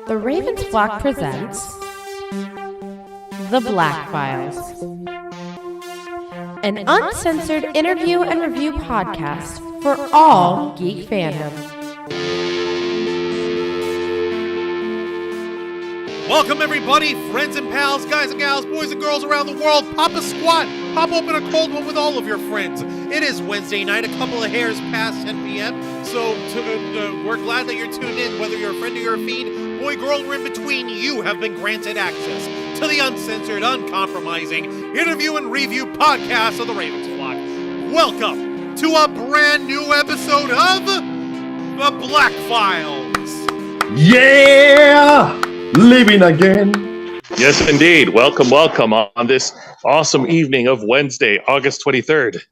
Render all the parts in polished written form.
The Ravens Flock presents The Black Files, an uncensored interview and review podcast for all geek fandom. Welcome everybody, friends and pals, guys and gals, boys and girls around the world. Pop a squat, pop open a cold one with all of your friends. It is Wednesday night, a couple of hairs past 10 p.m., so we're glad that you're tuned in, whether you're a friend or you're a fiend. Boy, girl, or in between, you have been granted access to the uncensored, uncompromising interview and review podcast of the Ravens Flock. Welcome to a brand new episode of The Black Files. Yeah! Living again. Yes, indeed. Welcome on this awesome evening of Wednesday, August 23rd.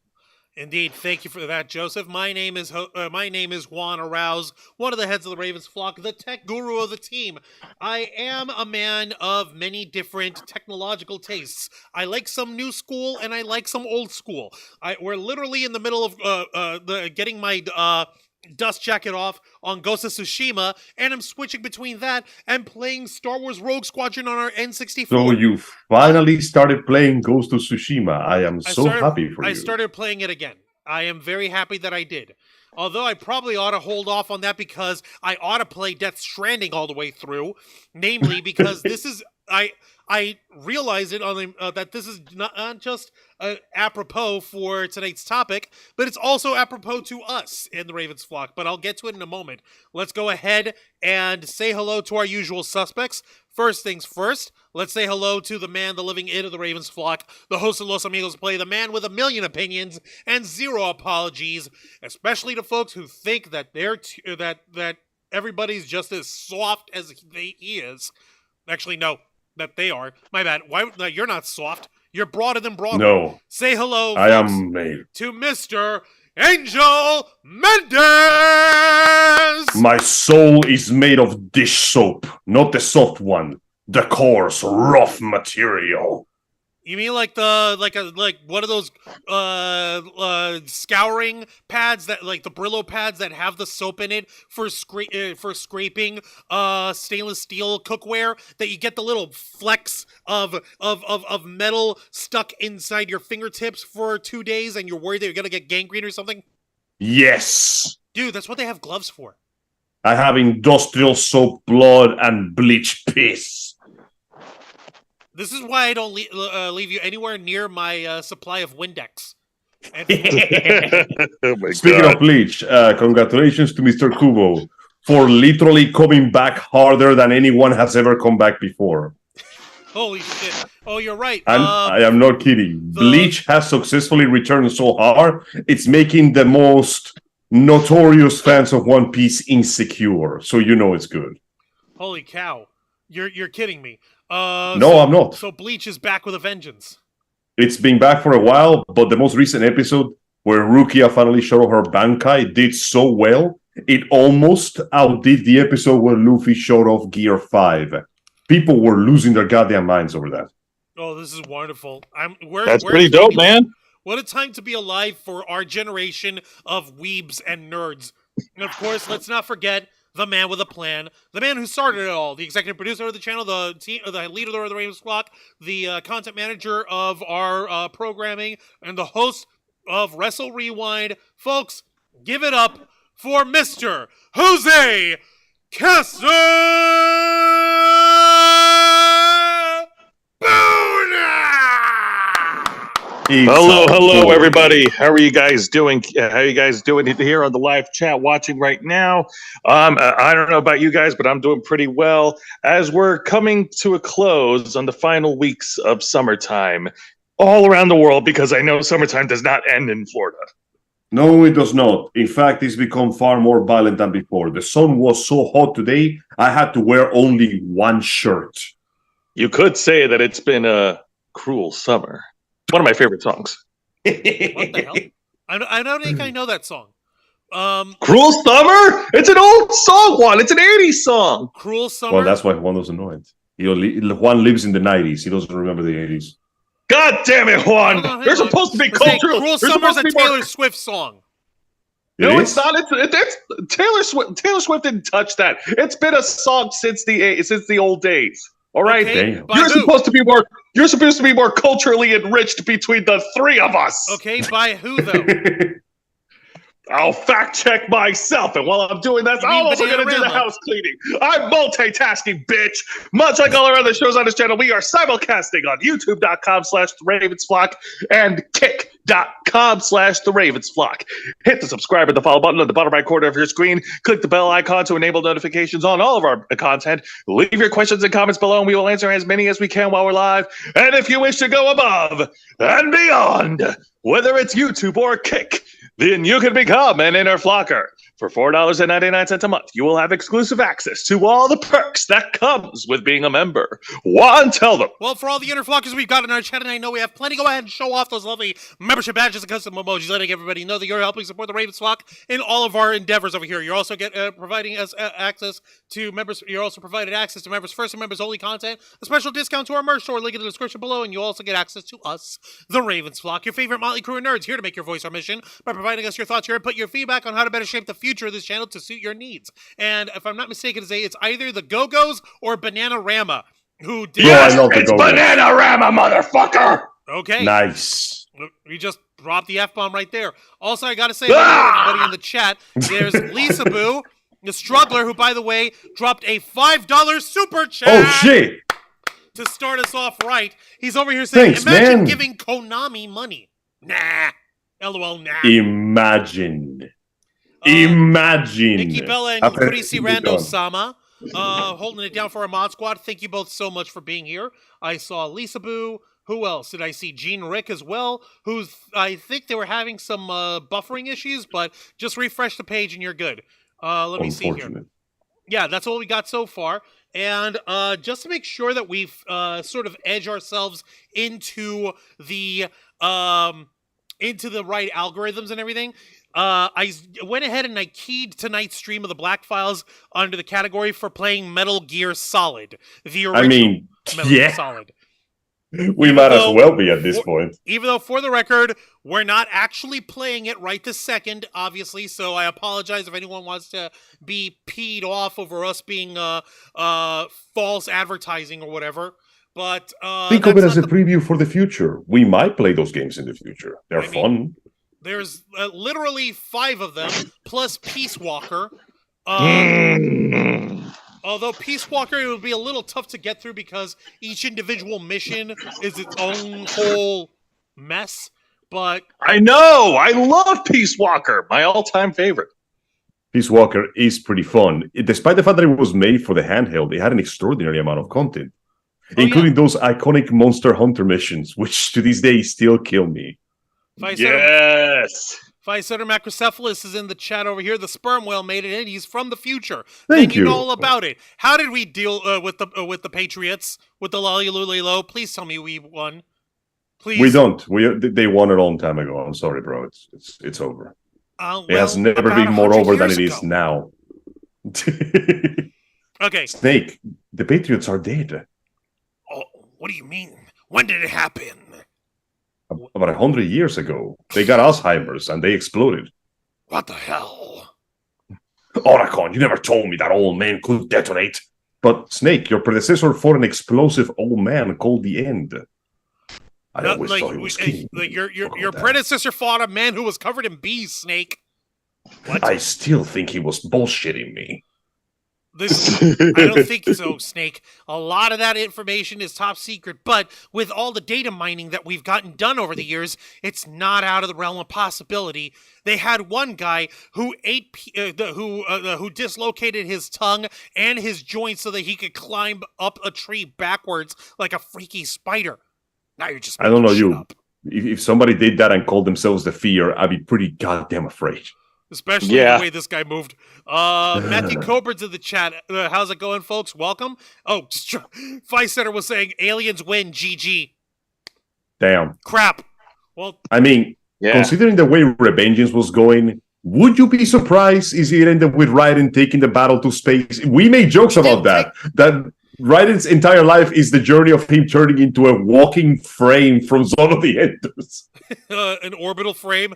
Indeed. Thank you for that, Joseph. My name is Juan Arouse, one of the heads of the Ravens Flock, the tech guru of the team. I am a man of many different technological tastes. I like some new school and I like some old school. We're literally in the middle of getting my dust jacket off on Ghost of Tsushima, and I'm switching between that and playing Star Wars Rogue Squadron on our N64. So you finally started playing Ghost of Tsushima. I am so happy for you. I started playing it again. I am very happy that I did. Although I probably ought to hold off on that because I ought to play Death Stranding all the way through. Namely, because this is... I realize it on that this is not just apropos for tonight's topic, but it's also apropos to us in the Ravens Flock. But I'll get to it in a moment. Let's go ahead and say hello to our usual suspects. First things first, let's say hello to the man, the living it of the Ravens Flock, the host of Los Amigos Play, the man with a million opinions and zero apologies, especially to folks who think that that everybody's just as soft as he is. Actually, no. That they are. My bad. Why? No, you're not soft. You're broader than Broadway. No. Say hello, I folks, am made. to Mr. Angel Mendez! My soul is made of dish soap, not the soft one. The coarse, rough material. You mean like one of those scouring pads that like the Brillo pads that have the soap in it for scraping stainless steel cookware that you get the little flecks of metal stuck inside your fingertips for 2 days and you're worried that you're gonna get gangrene or something? Yes. Dude, that's what they have gloves for. I have industrial soap blood and bleach piss. This is why I don't leave you anywhere near my supply of Windex. Oh my Speaking God. of bleach, congratulations to Mr. Kubo for literally coming back harder than anyone has ever come back before. Holy shit. Oh, you're right. I am not kidding. Bleach has successfully returned so hard, it's making the most notorious fans of One Piece insecure. So you know it's good. Holy cow. You're kidding me. No, I'm not. So Bleach is back with a vengeance. It's been back for a while, but the most recent episode where Rukia finally showed off her Bankai did so well, it almost outdid the episode where Luffy showed off Gear 5. People were losing their goddamn minds over that. Oh, this is wonderful. That's pretty dope, man. What a time to be alive for our generation of weebs and nerds. And of course, let's not forget the man with a plan, the man who started it all, the executive producer of the channel, the leader of the Ravens Flock, the content manager of our programming, and the host of Wrestle Rewind. Folks, give it up for Mr. Jose Castro! Hello, everybody. How are you guys doing? How are you guys doing here on the live chat watching right now? I don't know about you guys, but I'm doing pretty well as we're coming to a close on the final weeks of summertime all around the world, because I know summertime does not end in Florida. No, it does not. In fact, it's become far more violent than before. The sun was so hot today, I had to wear only one shirt. You could say that it's been a cruel summer. One of my favorite songs. What the hell? I don't think I know that song. Cruel Summer? It's an old song, Juan. It's an 80s song. Cruel Summer? Well, that's why Juan doesn't know it. Juan lives in the 90s. He doesn't remember the 80s. God damn it, Juan! They're supposed to be cultural. Cruel Summer's a Taylor Swift song. No, It it's is? not. It's Taylor Swift. Taylor Swift didn't touch that. It's been a song since the old days. All right, Okay, Damn. by you're who? supposed to be more. You're supposed to be more culturally enriched between the three of us. Okay, by who though? I'll fact check myself, and while I'm doing that, You mean I'm also going to do the Bananarama? house cleaning. I'm multitasking, bitch. Much like all our other shows on this channel, we are simulcasting on youtube.com/theravensflock and kick.com/theravensflock. Hit the subscribe and the follow button on the bottom right corner of your screen. Click the bell icon to enable notifications on all of our content. Leave your questions and comments below, and we will answer as many as we can while we're live. And if you wish to go above and beyond, whether it's YouTube or Kick, then you can become an inner flocker. For $4.99 a month, you will have exclusive access to all the perks that comes with being a member. Juan, tell them. Well, for all the inner flockers we've got in our chat, and I know we have plenty, go ahead and show off those lovely membership badges and custom emojis, letting everybody know that you're helping support the Ravens flock in all of our endeavors over here. You're also providing us access to members. You're also provided access to members first and members only content, a special discount to our merch store, link in the description below, and you also get access to us, the Ravens flock, your favorite motley crew of nerds, here to make your voice our mission by providing us your thoughts, your input, your feedback on how to better shape the future of this channel to suit your needs. And if I'm not mistaken to say, it's either the Go-Go's or Bananarama who did. Yeah, I love the It's Go-Go's. Bananarama, motherfucker! Okay. Nice. We just dropped the F-bomb right there. Also, I gotta say, everybody in the chat, there's Lisa Boo, the struggler, who, by the way, dropped a $5 super chat. Oh, shit. To start us off right. He's over here saying, Thanks, imagine man. giving Konami money. Nah. LOL, nah. Imagine. Imagine. Nikki Bella and After Chrissy it's Rando done. Sama holding it down for our mod squad. Thank you both so much for being here. I saw Lisa Boo. Who else? Did I see Gene Rick as well? Who's, I think they were having some buffering issues, but just refresh the page and you're good. Let me see here. Yeah, that's all we got so far. And just to make sure that we've sort of edge ourselves into the right algorithms and everything, I went ahead and I keyed tonight's stream of the Black Files under the category for playing Metal Gear Solid, the original Metal Gear Solid. We might as well be at this point. Even though, for the record, we're not actually playing it right this second, obviously, so I apologize if anyone wants to be peed off over us being false advertising or whatever. But think of it as a preview for the future. We might play those games in the future. They're fun. There's literally 5 of them, plus Peace Walker. Although Peace Walker, it would be a little tough to get through because each individual mission is its own whole mess. But I know! I love Peace Walker, my all-time favorite. Peace Walker is pretty fun. Despite the fact that it was made for the handheld, it had an extraordinary amount of content, including those iconic Monster Hunter missions, which to this day still kill me. Yes! Physetter Macrocephalus is in the chat over here. The sperm whale made it in. He's from the future. Thank you. you. Know all about it. How did we deal with the Patriots, with the Lollylulilo? Please tell me we won. Please. We don't. They won a long time ago. I'm sorry, bro. It's over. It has never been more over than it is now. Okay. Snake, the Patriots are dead. Oh, what do you mean? When did it happen? About 100 years ago. They got Alzheimer's and they exploded. What the hell? Oracon, you never told me that old man could detonate. But Snake, your predecessor fought an explosive old man called the End. I always thought he was king. Your predecessor fought a man who was covered in bees, Snake. What? I still think he was bullshitting me. I don't think so, Snake. A lot of that information is top secret, but with all the data mining that we've gotten done over the years, it's not out of the realm of possibility. They had one guy who who dislocated his tongue and his joints so that he could climb up a tree backwards like a freaky spider. Now you're just I don't know shit you. up. If somebody did that and called themselves the Fear, I'd be pretty goddamn afraid. Especially the way this guy moved. Matthew Coburn's in the chat. How's it going, folks? Welcome. Oh, Five Center was saying aliens win. GG. Damn. Crap. Well, I mean, considering the way Revengeance was going, would you be surprised if it ended with Raiden taking the battle to space? We made jokes about that. That Raiden's entire life is the journey of him turning into a walking frame from Zone of the Enders. An orbital frame.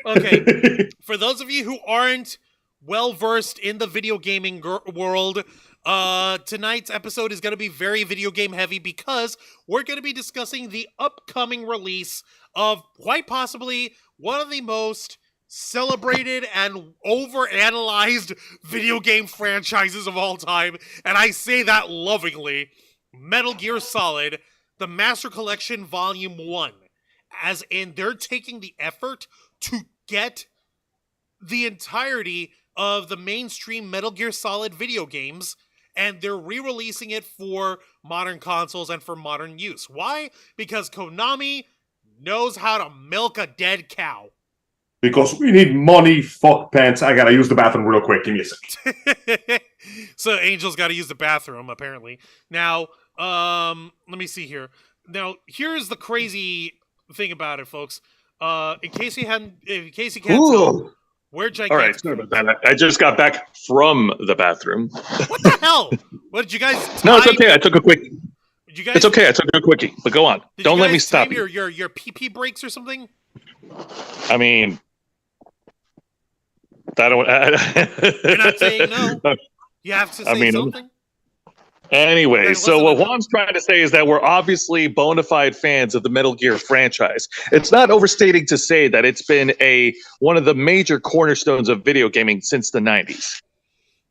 Okay, for those of you who aren't well versed in the video gaming world, tonight's episode is going to be very video game heavy because we're going to be discussing the upcoming release of quite possibly one of the most celebrated and overanalyzed video game franchises of all time, and I say that lovingly, Metal Gear Solid, the Master Collection Volume 1. As in, they're taking the effort to get the entirety of the mainstream Metal Gear Solid video games, and they're re-releasing it for modern consoles and for modern use. Why? Because Konami knows how to milk a dead cow. Because we need money, fuck pants. I gotta use the bathroom real quick. Give me a sec. So Angel's got to use the bathroom, apparently. Now, let me see here. Now, here's the crazy thing about it, folks. In case you can't tell, we're gigantic. All right, sorry about that. I just got back from the bathroom. What the hell? What did you guys? No, it's okay. I took a quick. Did you guys? It's okay. I took a quickie. But go on. Don't let me stop you. Your pee breaks or something. I mean, I don't. You're not saying no. You have to say something. Anyway, so what Juan's trying to say is that we're obviously bona fide fans of the Metal Gear franchise. It's not overstating to say that it's been one of the major cornerstones of video gaming since the 90s.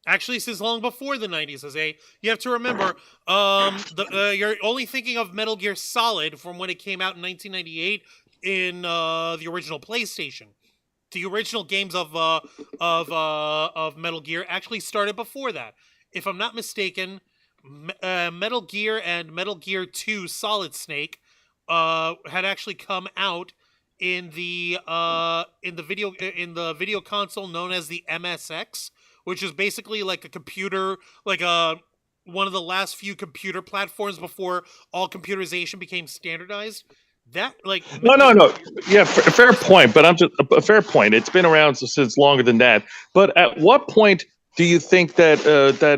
Actually, since long before the 90s, you have to remember, you're only thinking of Metal Gear Solid from when it came out in 1998 in the original PlayStation. The original games of Metal Gear actually started before that. If I'm not mistaken, Metal Gear and Metal Gear 2 Solid Snake had actually come out in the video console known as the MSX, which is basically like a computer, like one of the last few computer platforms before all computerization became standardized. That no. Yeah, fair point. But I'm just a fair point. It's been around since longer than that. But at what point do you think that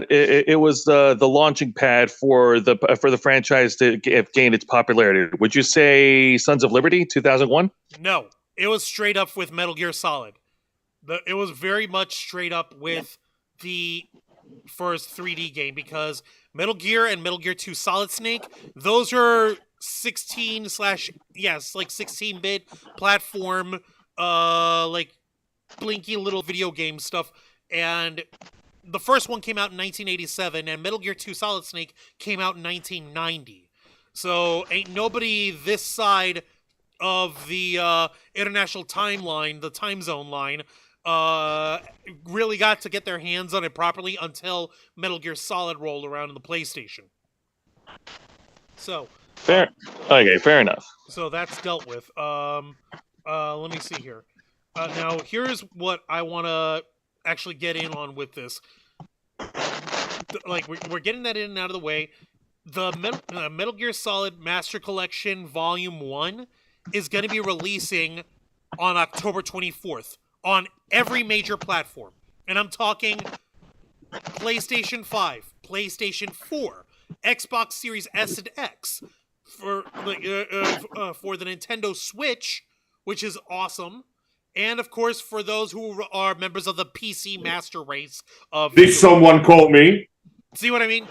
it was the launching pad for the franchise to gain its popularity? Would you say Sons of Liberty, 2001? No, it was straight up with Metal Gear Solid. It was very much straight up with the first 3D game, because Metal Gear and Metal Gear 2 Solid Snake, those are 16-bit platform, like blinky little video game stuff. And the first one came out in 1987, and Metal Gear 2 Solid Snake came out in 1990. So ain't nobody this side of the international timeline, the time zone line, really got to get their hands on it properly until Metal Gear Solid rolled around in the PlayStation. So fair enough. So that's dealt with. Let me see here. Now here's what I want to actually get in on with this. Like, we're getting that in and out of the way. The Metal Gear Solid Master Collection Volume 1 is going to be releasing on October 24th on every major platform. And I'm talking PlayStation 5, PlayStation 4, Xbox Series S and X, for the Nintendo Switch, which is awesome. And, of course, for those who are members of the PC Master Race of... Did someone call me? See what I mean?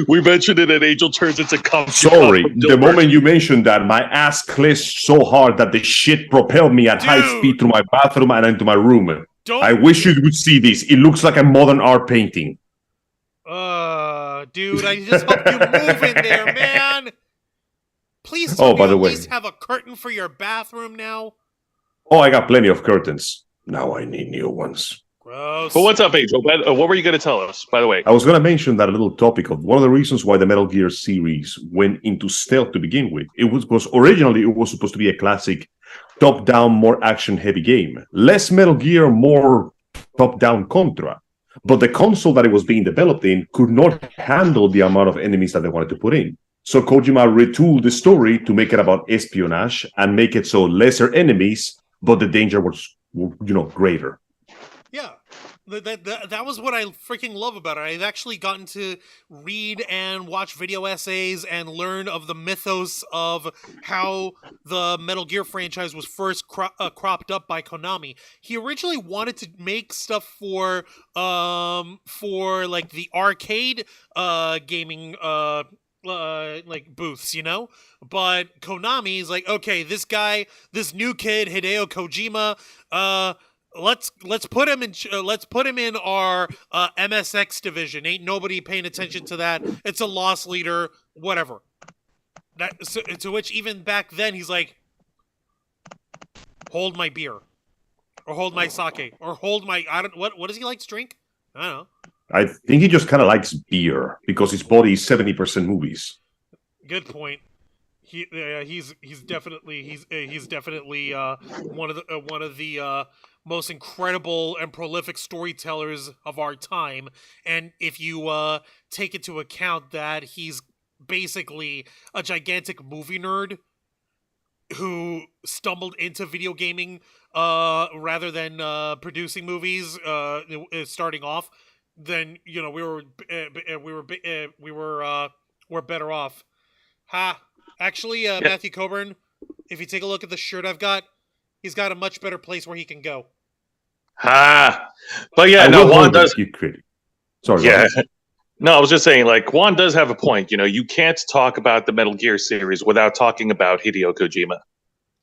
We mentioned it, and Angel turns into comfy. Sorry, the moment you mentioned that, my ass clenched so hard that the shit propelled me at high speed through my bathroom and into my room. I wish you would see this. It looks like a modern art painting. Dude, I just hope you move in there, man. Please tell me at least have a curtain for your bathroom now. Oh, I got plenty of curtains. Now I need new ones. Gross. But what's up, Angel? What were you going to tell us, by the way? I was going to mention that little topic of one of the reasons why the Metal Gear series went into stealth to begin with. It was because originally it was supposed to be a classic top-down, more action-heavy game. Less Metal Gear, more top-down Contra. But the console that it was being developed in could not handle the amount of enemies that they wanted to put in. So Kojima retooled the story to make it about espionage and make it so lesser enemies, but the danger was, greater. Yeah. That was what I freaking love about it. I've actually gotten to read and watch video essays and learn of the mythos of how the Metal Gear franchise was first cropped up by Konami. He originally wanted to make stuff for like the arcade gaming like booths, you know, but Konami's like, okay, this new kid Hideo Kojima, let's put him in our MSX division. Ain't nobody paying attention to that. It's a loss leader, whatever. To which even back then he's like, hold my beer, or hold my sake, or hold my what does he like to drink? I don't know. I think he just kind of likes beer because his body is 70% movies. Good point. He's definitely one of the most incredible and prolific storytellers of our time. And if you take into account that he's basically a gigantic movie nerd who stumbled into video gaming rather than producing movies starting off, then you know we're better off. Actually, Matthew Coburn, if you take a look at the shirt I've got, he's got a much better place where he can go. But yeah, no, Juan does. Sorry. Yeah. No, I was just saying, like, Juan does have a point. You know, you can't talk about the Metal Gear series without talking about Hideo Kojima.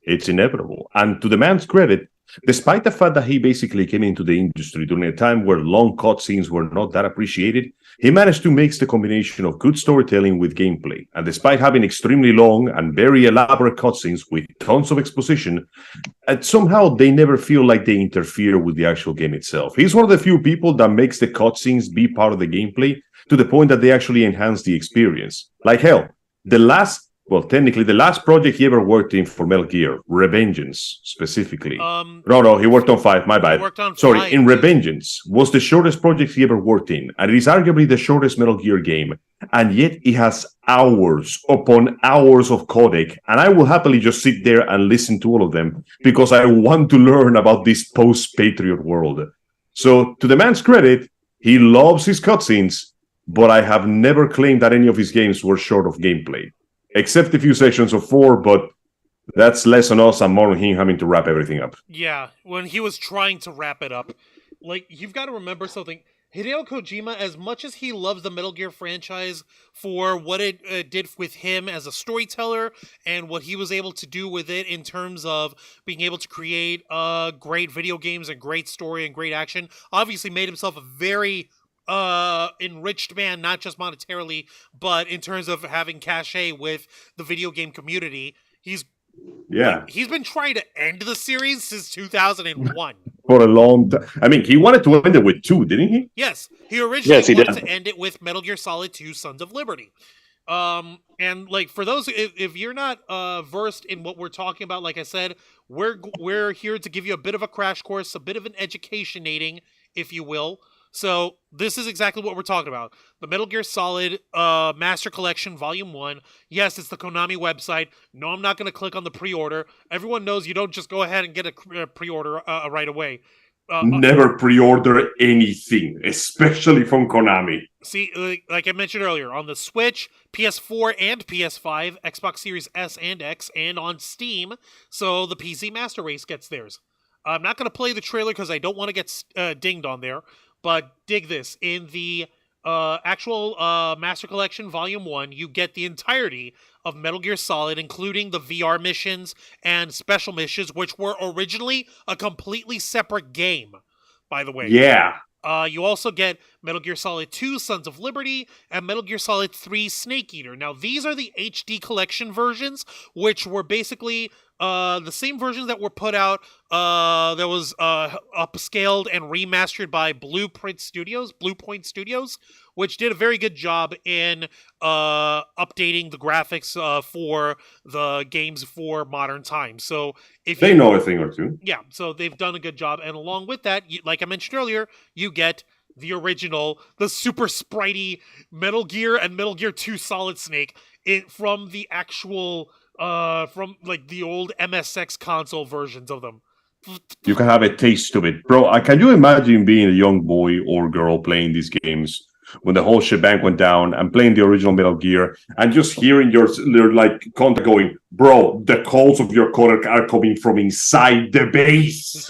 It's inevitable. And to the man's credit, despite the fact that he basically came into the industry during a time where long cutscenes were not that appreciated, he managed to mix the combination of good storytelling with gameplay. And despite having extremely long and very elaborate cutscenes with tons of exposition, somehow they never feel like they interfere with the actual game itself. He's one of the few people that makes the cutscenes be part of the gameplay to the point that they actually enhance the experience. Like hell, technically, the last project he ever worked in for Metal Gear, Revengeance, specifically. No, he worked on 5, my bad. Sorry, in Revengeance was the shortest project he ever worked in, and it is arguably the shortest Metal Gear game, and yet it has hours upon hours of codec, and I will happily just sit there and listen to all of them, because I want to learn about this post-Patriot world. So, to the man's credit, he loves his cutscenes, but I have never claimed that any of his games were short of gameplay. Except a few sections of 4, but that's less on us and more on him having to wrap everything up. Yeah, when he was trying to wrap it up. Like, you've got to remember something. Hideo Kojima, as much as he loves the Metal Gear franchise for what it did with him as a storyteller and what he was able to do with it in terms of being able to create great video games and great story and great action, obviously made himself a very enriched man, not just monetarily, but in terms of having cachet with the video game community. He's been trying to end the series since 2001. For a long time. I mean, he wanted to end it with 2, didn't he? Yes, he originally wanted to end it with Metal Gear Solid 2: Sons of Liberty. And like for those, if you're not versed in what we're talking about, like I said, we're here to give you a bit of a crash course, a bit of an educationating, if you will. So this is exactly what we're talking about. The Metal Gear Solid Master Collection Volume 1. Yes, it's the Konami website. No, I'm not going to click on the pre-order. Everyone knows you don't just go ahead and get a pre-order right away. Never pre-order anything, especially from Konami. See, like I mentioned earlier, on the Switch, PS4 and PS5, Xbox Series S and X, and on Steam, so the PC Master Race gets theirs. I'm not going to play the trailer because I don't want to get dinged on there. But dig this, in the actual Master Collection Volume 1, you get the entirety of Metal Gear Solid, including the VR missions and special missions, which were originally a completely separate game, by the way. Yeah. You also get Metal Gear Solid 2: Sons of Liberty and Metal Gear Solid 3: Snake Eater. Now, these are the HD collection versions, which were basically the same versions that were put out that was upscaled and remastered by Bluepoint Studios, which did a very good job in updating the graphics for the games for modern times. So if they know a thing or two. Yeah, so they've done a good job. And along with that, like I mentioned earlier, you get the original, the super spritey Metal Gear and Metal Gear 2 Solid Snake from the actual from like the old MSX console versions of them. You can have a taste of it. Bro, can you imagine being a young boy or girl playing these games when the whole shebang went down and playing the original Metal Gear and just hearing your like contact going, bro, the calls of your codec are coming from inside the base.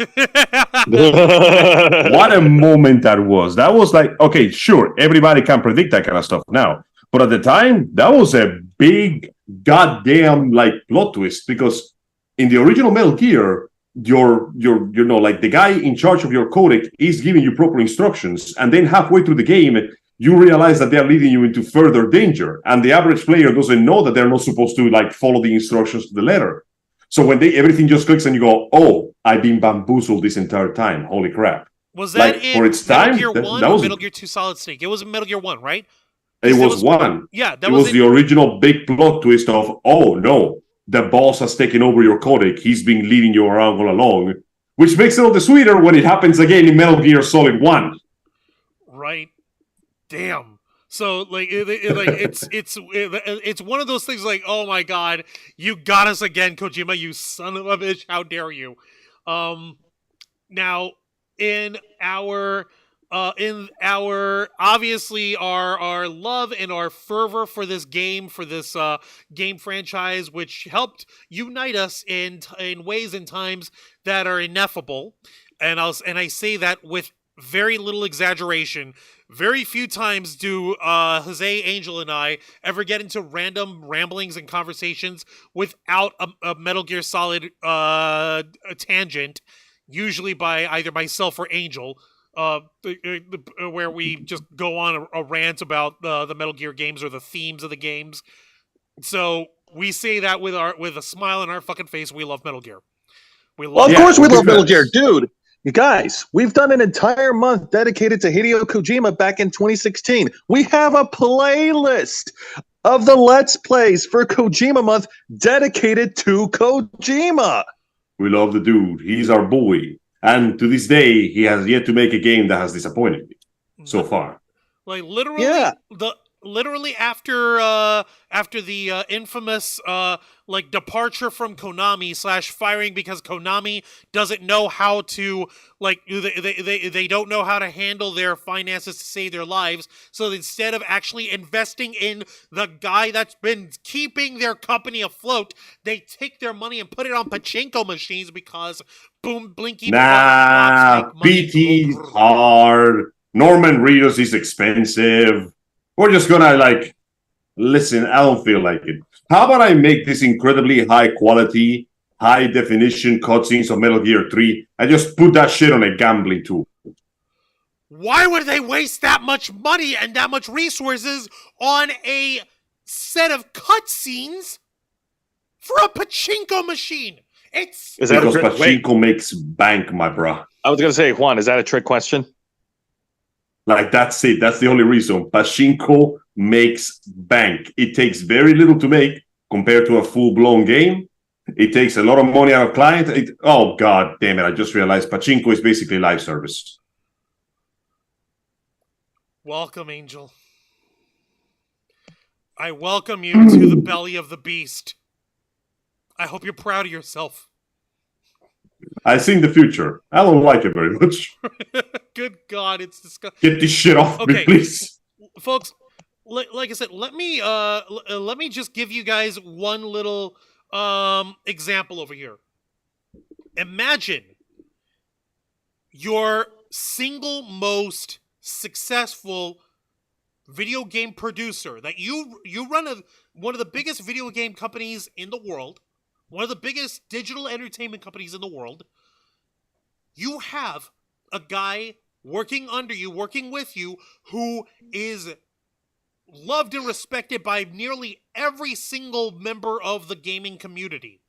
What a moment that was. That was like, okay, sure, everybody can predict that kind of stuff now. But at the time, that was a big goddamn like plot twist because in the original Metal Gear, your like the guy in charge of your codec is giving you proper instructions, and then halfway through the game you realize that they're leading you into further danger, and the average player doesn't know that they're not supposed to like follow the instructions to the letter. So when everything just clicks and you go, oh, I've been bamboozled this entire time, holy crap. Was that like, in for its Metal time, Gear 1 that or was, Metal Gear 2 Solid Snake? It was Metal Gear 1, right? it was one. Yeah, that it was the original big plot twist of, oh no, the boss has taken over your codec, he's been leading you around all along, which makes it all the sweeter when it happens again in Metal Gear Solid 1. Right. Damn. So it's one of those things like, oh my god, you got us again, Kojima, you son of a bitch, how dare you. Now in our obviously our love and our fervor for this game, game franchise, which helped unite us in ways and times that are ineffable, and I say that with very little exaggeration. Very few times do Jose, Angel, and I ever get into random ramblings and conversations without a Metal Gear Solid a tangent, usually by either myself or Angel, where we just go on a rant about the Metal Gear games or the themes of the games. So we say that with a smile on our fucking face. We love Metal Gear. Of course we love Metal Gear, dude. You guys, we've done an entire month dedicated to Hideo Kojima back in 2016. We have a playlist of the Let's Plays for Kojima Month dedicated to Kojima. We love the dude. He's our boy. And to this day, he has yet to make a game that has disappointed me so far. Like literally, literally after the infamous departure from Konami / firing because Konami doesn't know how to they don't know how to handle their finances to save their lives. So instead of actually investing in the guy that's been keeping their company afloat, they take their money and put it on pachinko machines because boom, blinky. Nah, BT's hard. Norman Reedus is expensive. We're just gonna listen, I don't feel like it. How about I make this incredibly high quality, high definition cutscenes of Metal Gear 3 and just put that shit on a gambling tool? Why would they waste that much money and that much resources on a set of cutscenes for a pachinko machine? Because pachinko makes bank, my bro. I was gonna say, Juan, is that a trick question? That's it. That's the only reason. Pachinko makes bank. It takes very little to make compared to a full-blown game. It takes a lot of money out of client. Oh, god damn it. I just realized Pachinko is basically live service. Welcome, Angel. I welcome you to the belly of the beast. I hope you're proud of yourself. I seen the future. I don't like it very much. Good God, it's disgusting. Get this shit off me, please. Folks, like I said, let me just give you guys one little example over here. Imagine your single most successful video game producer that you run one of the biggest video game companies in the world. One of the biggest digital entertainment companies in the world. You have a guy working under you, working with you, who is loved and respected by nearly every single member of the gaming community.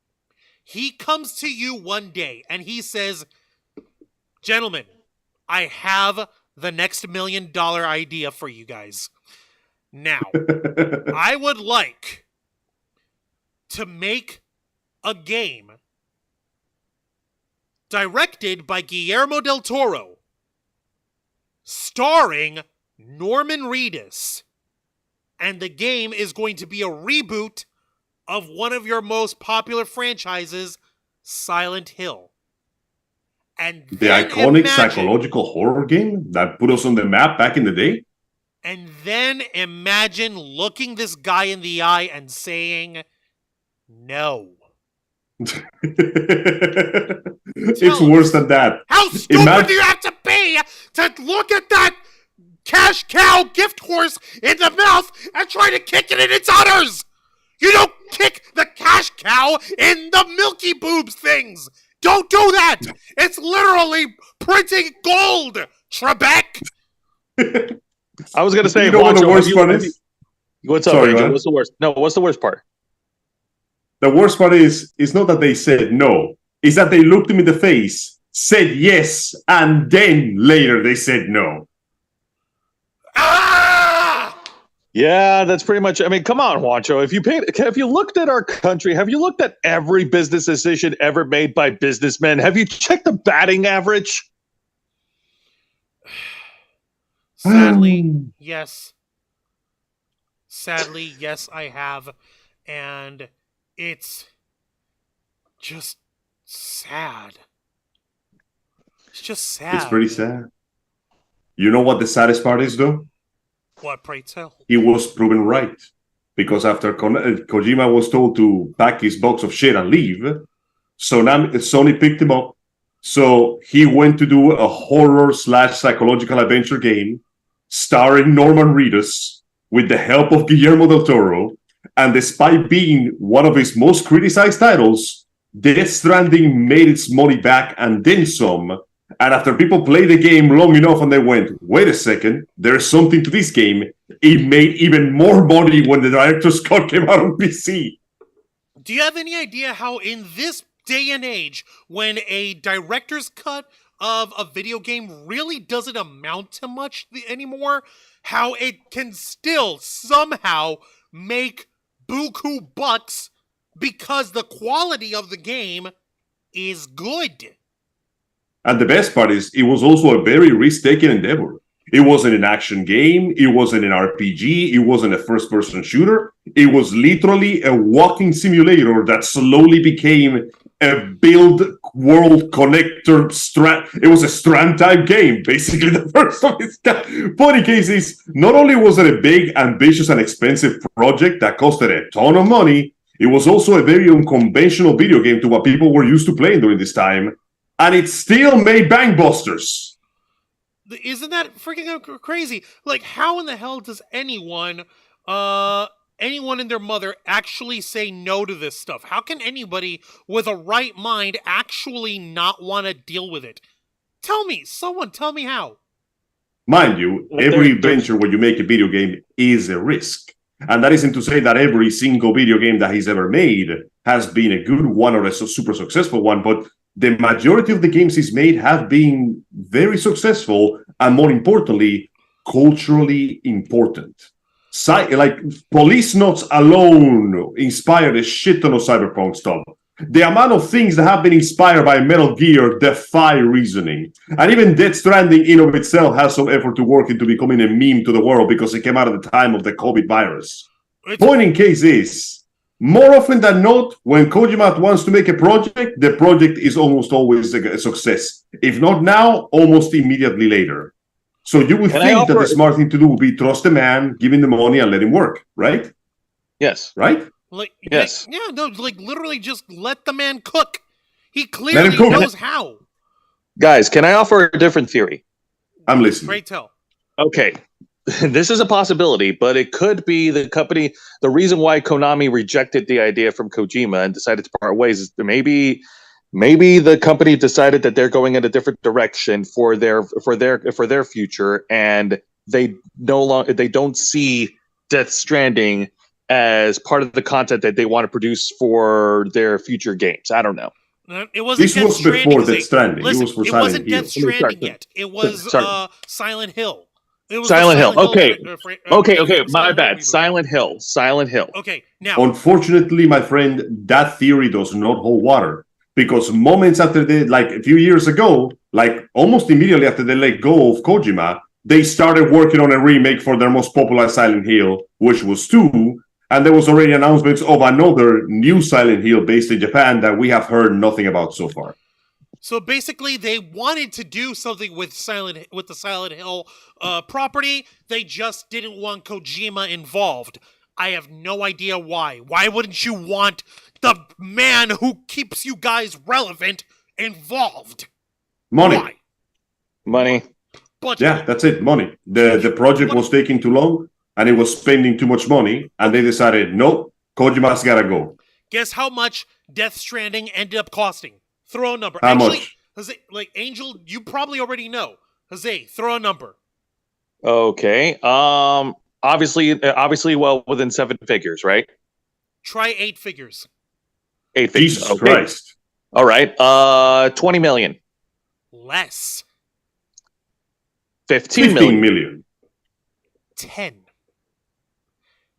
He comes to you one day and he says, "Gentlemen, I have the next $1 million idea for you guys. Now, I would like to make a game directed by Guillermo del Toro, starring Norman Reedus, and the game is going to be a reboot of one of your most popular franchises, Silent Hill. And The then iconic psychological horror game that put us on the map back in the day? And then imagine looking this guy in the eye and saying, no. It's worse than that. How stupid do you have to be to look at that cash cow gift horse in the mouth and try to kick it in its udders? You don't kick the cash cow in the milky boobs things. Don't do that. It's literally printing gold, Trebek. I was going to say, you know what the worst part is? What's up, Angel? What's the worst? No, what's the worst part? The worst part is not that they said no. It's that they looked him in the face, said yes, and then later they said no. Ah! Yeah, that's pretty much. I mean, come on, Juancho. Have you looked at our country? Have you looked at every business decision ever made by businessmen? Have you checked the batting average? Sadly, yes. Sadly, yes, I have. And it's just sad. It's just sad. It's pretty sad. You know what the saddest part is, though? What, pray tell? He was proven right. Because after Kojima was told to pack his box of shit and leave, Sony picked him up. So he went to do a horror/psychological adventure game starring Norman Reedus with the help of Guillermo del Toro. And despite being one of his most criticized titles, Death Stranding made its money back and then some. And after people played the game long enough and they went, wait a second, there's something to this game, it made even more money when the director's cut came out on PC. Do you have any idea how in this day and age, when a director's cut of a video game really doesn't amount to much anymore, how it can still somehow make buku bucks because the quality of the game is good? And the best part is, it was also a very risk-taking endeavor. It wasn't an action game, it wasn't an RPG, it wasn't a first-person shooter. It was literally a walking simulator that slowly became a build world connector strand. It was a strand type game, basically the first of its kind. Funny case is, not only was it a big, ambitious, and expensive project that costed a ton of money, it was also a very unconventional video game to what people were used to playing during this time, and it still made bangbusters. Isn't that freaking crazy? Like, how in the hell does anyone and their mother actually say no to this stuff? How can anybody with a right mind actually not want to deal with it? Someone tell me how. Mind you, every venture where you make a video game is a risk. And that isn't to say that every single video game that he's ever made has been a good one or a super successful one, but the majority of the games he's made have been very successful and, more importantly, culturally important. Like, Police Notes alone inspired a shit ton of cyberpunk stuff. The amount of things that have been inspired by Metal Gear defy reasoning. And even Death Stranding in of itself has some effort to work into becoming a meme to the world because it came out at the time of the COVID virus. Point in case is, more often than not, when Kojima wants to make a project, the project is almost always a success. If not now, almost immediately later. So you would think that the smart thing to do would be trust the man, give him the money, and let him work, right? Yes. Right? Yes. Yeah, no, literally just let the man cook. He clearly knows how. Guys, can I offer a different theory? I'm listening. Great tell. Okay. This is a possibility, but it could be the company. The reason why Konami rejected the idea from Kojima and decided to part ways is that maybe the company decided that they're going in a different direction for their future, and they don't see Death Stranding as part of the content that they want to produce for their future games. I don't know. It wasn't. This was before Death Stranding. It was for Silent Hill. It wasn't Death Stranding yet. It was Silent Hill. Silent Hill. Okay. My bad. Silent Hill. Okay. Now, unfortunately, my friend, that theory does not hold water, because moments after a few years ago, like almost immediately after they let go of Kojima, they started working on a remake for their most popular Silent Hill, which was 2, and there was already announcements of another new Silent Hill based in Japan that we have heard nothing about so far. So basically, they wanted to do something with the Silent Hill property. They just didn't want Kojima involved. I have no idea why. Why wouldn't you want the man who keeps you guys relevant involved? Money. Why? Money. Budget. Yeah, that's it. Money. The project was taking too long, and it was spending too much money, and they decided, nope, Kojima's gotta go. Guess how much Death Stranding ended up costing? Throw a number. How Actually, much? Jose, Angel, you probably already know. Jose, throw a number. Okay. Obviously, well within 7 figures, right? Try 8 figures. 8 figures. Jesus Okay. Christ. All right. 20 million. Less. 15 15 million. million. 10.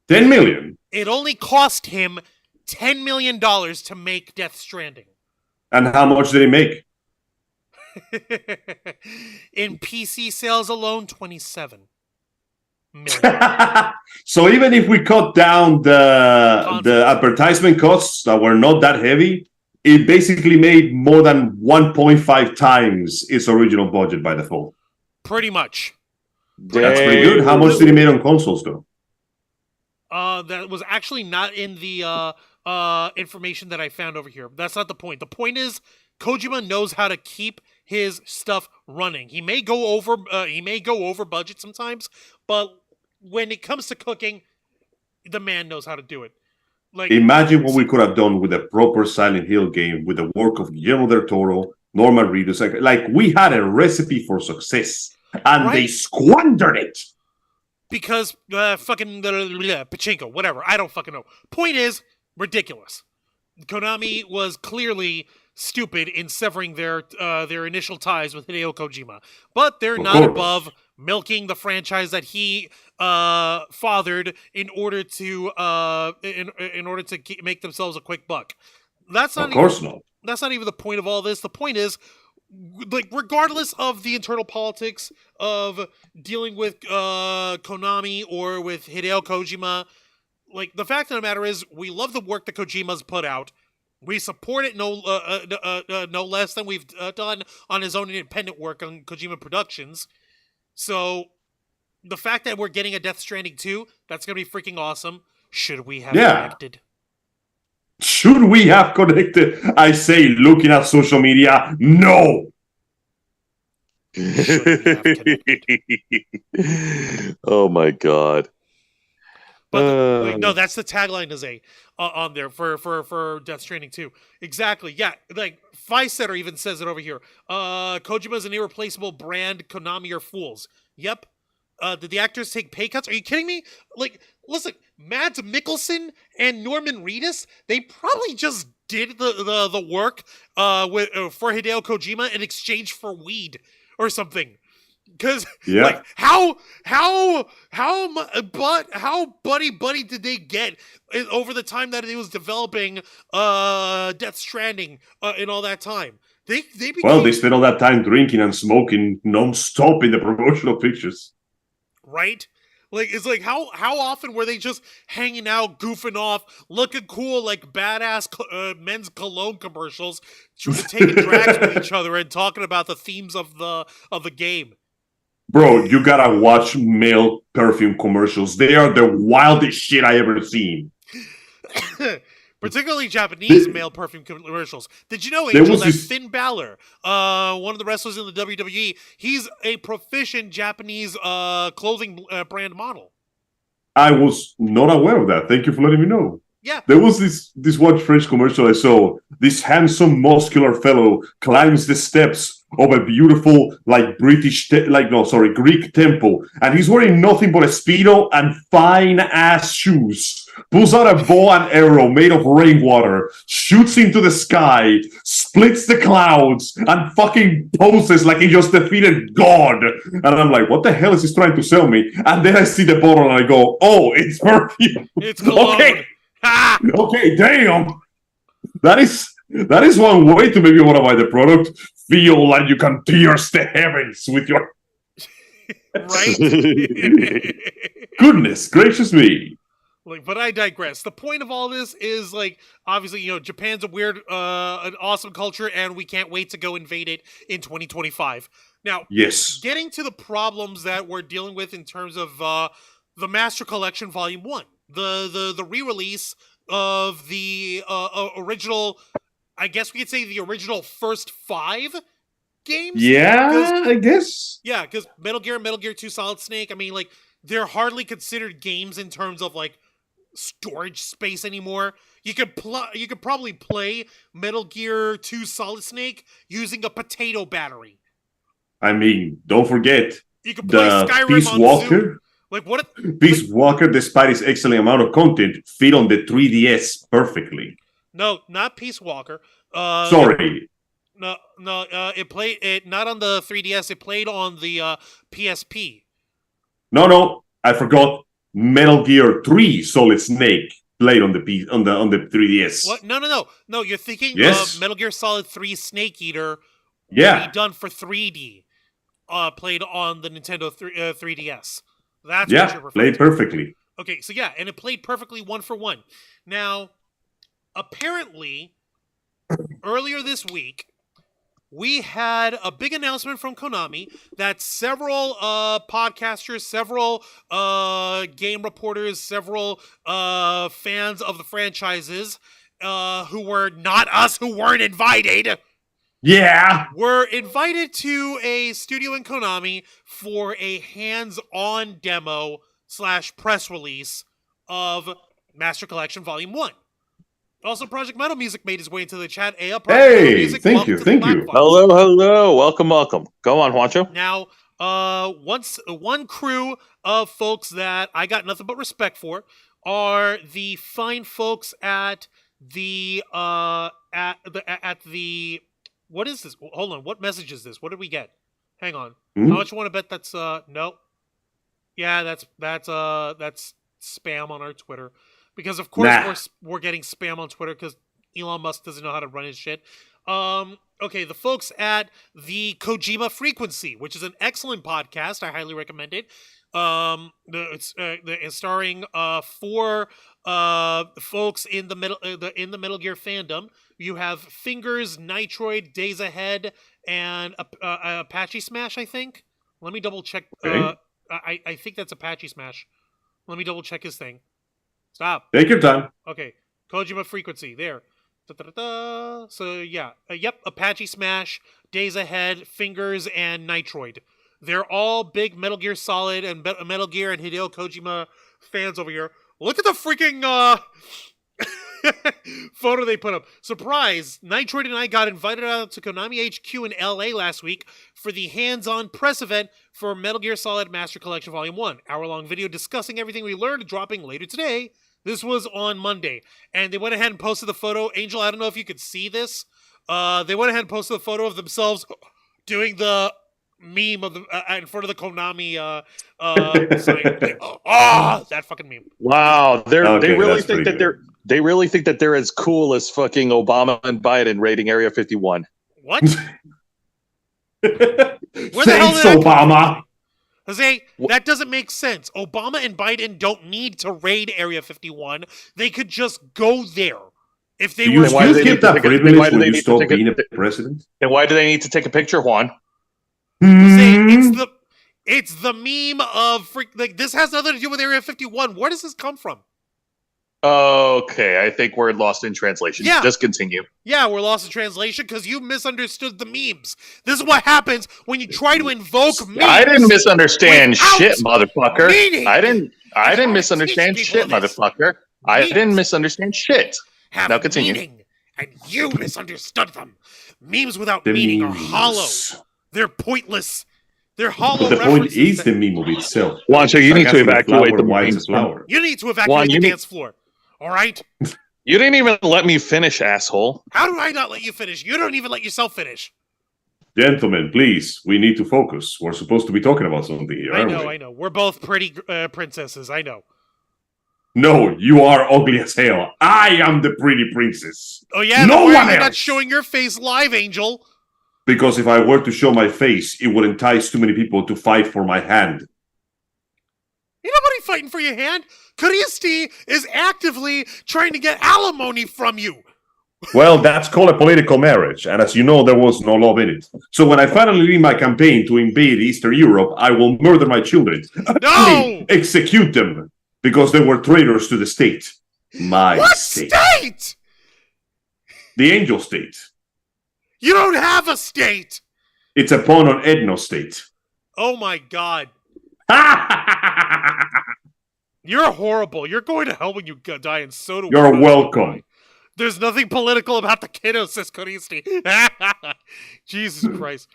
10 million. It only cost him $10 million to make Death Stranding. And how much did he make? In PC sales alone, 27 million. So even if we cut down the advertisement costs that were not that heavy, it basically made more than 1.5 times its original budget by default. Pretty much. That's pretty good. How much did he make on consoles, though? That was actually not in the information that I found over here. That's not the point. The point is, Kojima knows how to keep his stuff running. He may go over budget sometimes, but when it comes to cooking, the man knows how to do it. Like, imagine what we could have done with a proper Silent Hill game with the work of Guillermo del Toro, Norman Reedus. Like we had a recipe for success, and they squandered it. Because fucking pachinko, whatever. I don't fucking know. Point is, ridiculous. Konami was clearly stupid in severing their initial ties with Hideo Kojima, but they're not above milking the franchise that he fathered in order to make themselves a quick buck. That's not. That's not even the point of all this. The point is, like, regardless of the internal politics of dealing with Konami or with Hideo Kojima, like, the fact of the matter is, we love the work that Kojima's put out. We support it no less than we've done on his own independent work on Kojima Productions. So, the fact that we're getting a Death Stranding 2, that's going to be freaking awesome. Should we have connected? Should we have connected? I say, looking at social media, no. Oh my god! But no, that's the tagline, Jose, on there for Death Stranding 2. Exactly. Yeah, like Fisetter even says it over here. Kojima's an irreplaceable brand. Konami are fools. Yep. Did the actors take pay cuts? Are you kidding me? Like, listen, Mads Mikkelsen and Norman Reedus, they probably just did the work for Hideo Kojima in exchange for weed or something. Because like how buddy did they get over the time that he was developing Death Stranding in all that time? They spent all that time drinking and smoking non-stop in the promotional pictures. Right? Like, it's like, how often were they just hanging out, goofing off, looking cool like badass men's cologne commercials, taking drags with each other and talking about the themes of the game? Bro, you gotta watch male perfume commercials. They are the wildest shit I ever seen. Particularly Japanese male perfume commercials. Did you know, Angel, that Finn Balor, one of the wrestlers in the WWE, he's a proficient Japanese clothing brand model? I was not aware of that. Thank you for letting me know. Yeah. There was this one French commercial I saw. This handsome, muscular fellow climbs the steps of a beautiful, Greek temple. And he's wearing nothing but a Speedo and fine-ass shoes. Pulls out a bow and arrow made of rainwater, shoots into the sky, splits the clouds, and fucking poses like he just defeated God. And I'm like, what the hell is he trying to sell me? And then I see the bottle and I go, oh, it's perfume. It's cologne. Okay. Okay, damn. That is one way to maybe want to buy the product. Feel like you can pierce the heavens with your... Right? Goodness gracious me. Like, but I digress. The point of all this is, like, obviously, Japan's a weird, an awesome culture, and we can't wait to go invade it in 2025. Now, Yes. getting to the problems that we're dealing with in terms of the Master Collection Volume 1, the re-release of the original, I guess we could say the original first 5 games? Yeah, I guess. Yeah, because Metal Gear and Metal Gear 2 Solid Snake, I mean, like, they're hardly considered games in terms of, like, storage space anymore. You could probably play Metal Gear 2 Solid Snake using a potato battery. I mean, don't forget You could play the Skyrim Peace on Walker. Zoom. Like what? Peace Walker, despite its excellent amount of content, fit on the 3DS perfectly. No, not Peace Walker. Sorry. No. It played it not on the 3DS. It played on the PSP. No, I forgot. Metal Gear 3 Solid Snake played on the 3DS. What? No. You're thinking Yes. of Metal Gear Solid 3 Snake Eater. Yeah. Done for 3D. Played on the Nintendo 3DS. That's what you're referring played to. perfectly. Okay, so yeah, and it played perfectly 1-for-1. Now, apparently, earlier this week, we had a big announcement from Konami that several podcasters, several game reporters, several fans of the franchises who were not us, who weren't invited, were invited to a studio in Konami for a hands-on demo / press release of Master Collection Volume 1. Also, Project Metal Music made his way into the chat. Project Metal Music, thank you. BlackFiles. Hello. Welcome. Go on, Juancho. Now, one crew of folks that I got nothing but respect for are the fine folks at the what is this? Hold on, what message is this? What did we get? Hang on. How much you want to bet that's no? Yeah, that's spam on our Twitter. Because of course we're getting spam on Twitter because Elon Musk doesn't know how to run his shit. Okay, the folks at the Kojima Frequency, which is an excellent podcast, I highly recommend it. It's starring 4 folks in the Metal Gear fandom. You have Fingers, Nitroid, Days Ahead, and Apache Smash. I think. Let me double check. Okay. I think that's Apache Smash. Let me double check his thing. Stop. Take your time. Okay, Kojima Frequency, there. Da-da-da-da. So, yeah. Yep, Apache Smash, Days Ahead, Fingers, and Nitroid. They're all big Metal Gear Solid and Metal Gear and Hideo Kojima fans over here. Look at the freaking photo they put up. Surprise! Nitroid and I got invited out to Konami HQ in LA last week for the hands-on press event for Metal Gear Solid Master Collection Volume 1. Hour-long video discussing everything we learned, dropping later today. This was on Monday. And they went ahead and posted the photo. Angel, I don't know if you could see this. They went ahead and posted the photo of themselves doing the meme of the in front of the Konami sign. That fucking meme. Wow, they really think that good. they really think that they're as cool as fucking Obama and Biden raiding Area 51. What? Thanks, that Obama. Jose, that doesn't make sense. Obama and Biden don't need to raid Area 51. They could just go there. If they Do you were still get that privilege when you stop being a president? Then why do they need to take a picture, Juan? Jose, it's the meme of like this has nothing to do with Area 51. Where does this come from? Okay, I think we're lost in translation. Yeah. Just continue. Yeah, we're lost in translation because you misunderstood the memes. This is what happens when you try to invoke memes. I didn't misunderstand shit, motherfucker. Meaning. I didn't misunderstand shit, motherfucker. I didn't misunderstand shit. Have Now continue. meaning, and you misunderstood them. Memes without meaning are hollow. They're pointless. They're hollow. The point references is that- the meme of itself. Juan, so you need to Sarcastic evacuate flower, the why memes. it's a flower. You need to evacuate Juan, the you need- dance floor. All right? You didn't even let me finish, asshole. How do I not let you finish? You don't even let yourself finish. Gentlemen, please, we need to focus. We're supposed to be talking about something here, aren't we? I know. We're both pretty princesses. I know. No, you are ugly as hell. I am the pretty princess. Oh yeah. No then why one are you not else. showing your face live, Angel? Because if I were to show my face, it would entice too many people to fight for my hand. Ain't nobody fighting for your hand. Christie is actively trying to get alimony from you. Well, that's called a political marriage, and as you know, there was no love in it. So when I finally lead my campaign to invade Eastern Europe, I will murder my children. No! Execute them, because they were traitors to the state. My What state? state? The angel state. You don't have a state. It's a pun on ethno state. Oh my god. You're horrible. You're going to hell when you die, and so do You're welcome. There's nothing political about the kiddos, says Christie. Jesus Christ.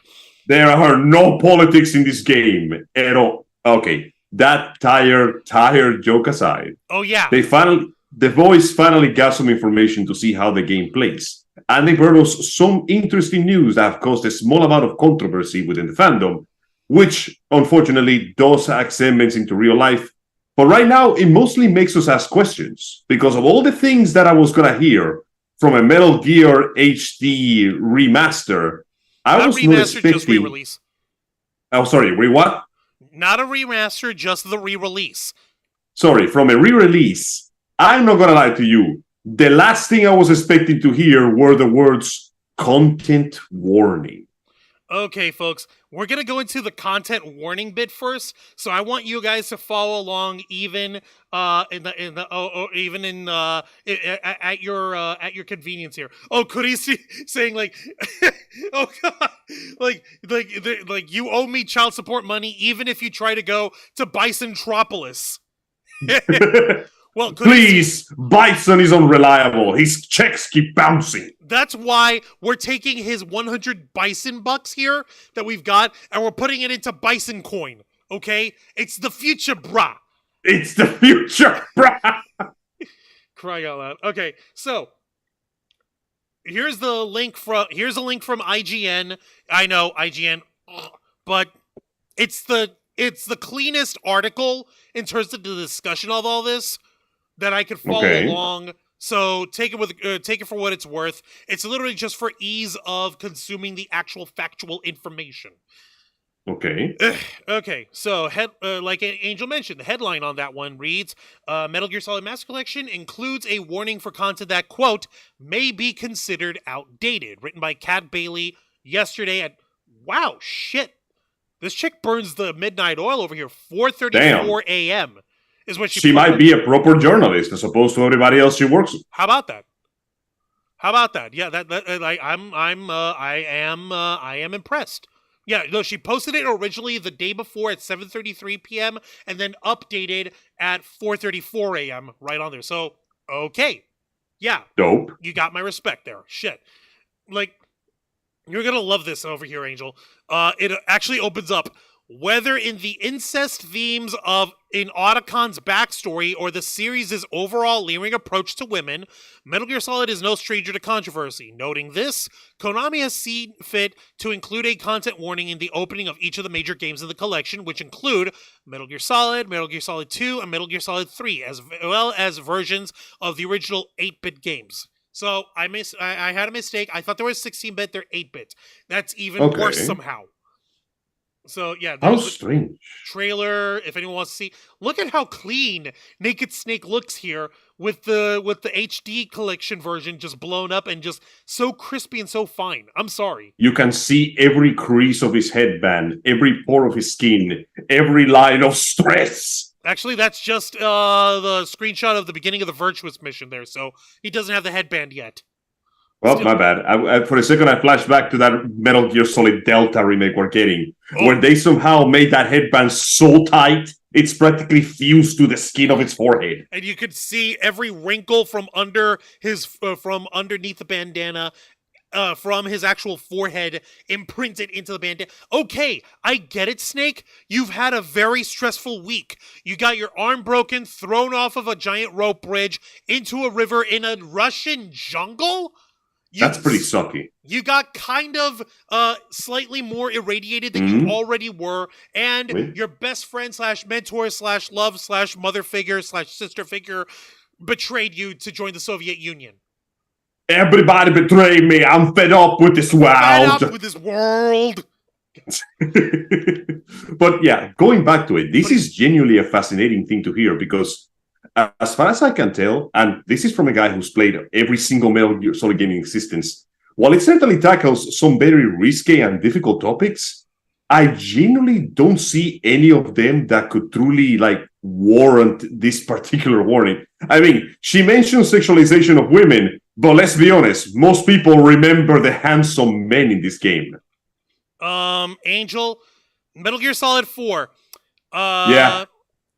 There are no politics in this game at all. Okay, that tired joke aside. Oh yeah. The boys finally got some information to see how the game plays. And they brought us some interesting news that have caused a small amount of controversy within the fandom, which unfortunately does have semblance into real life. But right now, it mostly makes us ask questions, because of all the things that I was going to hear from a Metal Gear HD remaster, I was not expecting... just re-release. Oh, sorry, what? Not a remaster, just the re-release. Sorry, from a re-release, I'm not going to lie to you. The last thing I was expecting to hear were the words, content warning. Okay, folks, we're going to go into the content warning bit first, so I want you guys to follow along even at your convenience here. Oh, Kurisi saying like oh god, like you owe me child support money even if you try to go to Bisontropolis. Well, please, Bison is unreliable. His checks keep bouncing. That's why we're taking his 100 Bison bucks here that we've got, and we're putting it into Bison coin, okay? It's the future, brah. It's the future, brah. Crying out loud. Okay, so here's a link from IGN. I know, IGN, but it's the cleanest article in terms of the discussion of all this that I could follow along. So take it for what it's worth. It's literally just for ease of consuming the actual factual information. Okay. Okay. So like Angel mentioned, the headline on that one reads: Metal Gear Solid Master Collection includes a warning for content that, quote, may be considered outdated. Written by Kat Bailey yesterday at wow shit. This chick burns the midnight oil over here. 4:34 a.m. is what she might be a proper journalist as opposed to everybody else she works with. How about that? Yeah, I am impressed. Yeah, no, she posted it originally the day before at 7:33 p.m. and then updated at 4:34 a.m. right on there. So, okay. Yeah. Dope. You got my respect there. Shit. Like, you're going to love this over here, Angel. It actually opens up. Whether in the incest themes in Otacon's backstory or the series' overall leering approach to women, Metal Gear Solid is no stranger to controversy. Noting this, Konami has seen fit to include a content warning in the opening of each of the major games in the collection, which include Metal Gear Solid 2, and Metal Gear Solid 3, as well as versions of the original 8-bit games. So I had a mistake. I thought there was 16-bit. They're 8-bit. That's even worse somehow. So yeah, how strange. Trailer. If anyone wants to see, look at how clean Naked Snake looks here with the HD collection version just blown up and just so crispy and so fine. I'm sorry. You can see every crease of his headband, every pore of his skin, every line of stress. Actually, that's just the screenshot of the beginning of the Virtuous mission there. So he doesn't have the headband yet. Well, my bad. I, for a second, I flashed back to that Metal Gear Solid Delta remake we're getting, where they somehow made that headband so tight, it's practically fused to the skin of its forehead. And you could see every wrinkle from under from underneath the bandana, from his actual forehead imprinted into the bandana. Okay, I get it, Snake. You've had a very stressful week. You got your arm broken, thrown off of a giant rope bridge into a river in a Russian jungle? That's pretty sucky. You got kind of slightly more irradiated than you already were, and your best friend / mentor / love / mother figure / sister figure betrayed you to join the Soviet Union. Everybody betrayed me. I'm fed up with this world. But yeah, going back to it, this is genuinely a fascinating thing to hear because as far as I can tell, and this is from a guy who's played every single Metal Gear Solid game in existence, while it certainly tackles some very risky and difficult topics, I genuinely don't see any of them that could truly warrant this particular warning. I mean, she mentioned sexualization of women, but let's be honest, most people remember the handsome men in this game. Angel, Metal Gear Solid 4.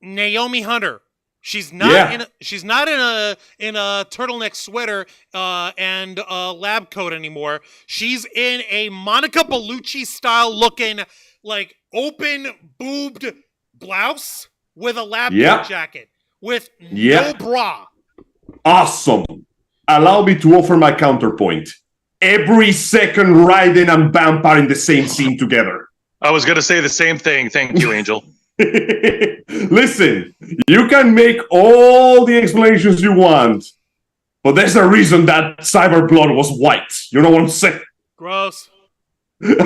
Naomi Hunter. She's not in a turtleneck sweater and a lab coat anymore. She's in a Monica Bellucci style looking open boobed blouse with a lab coat jacket with no bra. Awesome. Allow me to offer my counterpoint. Every second Raiden and Vampire in the same scene together. I was going to say the same thing. Thank you, Angel. Listen, you can make all the explanations you want, but there's a reason that Cyber Blood was white. You know what I'm saying? Gross. There's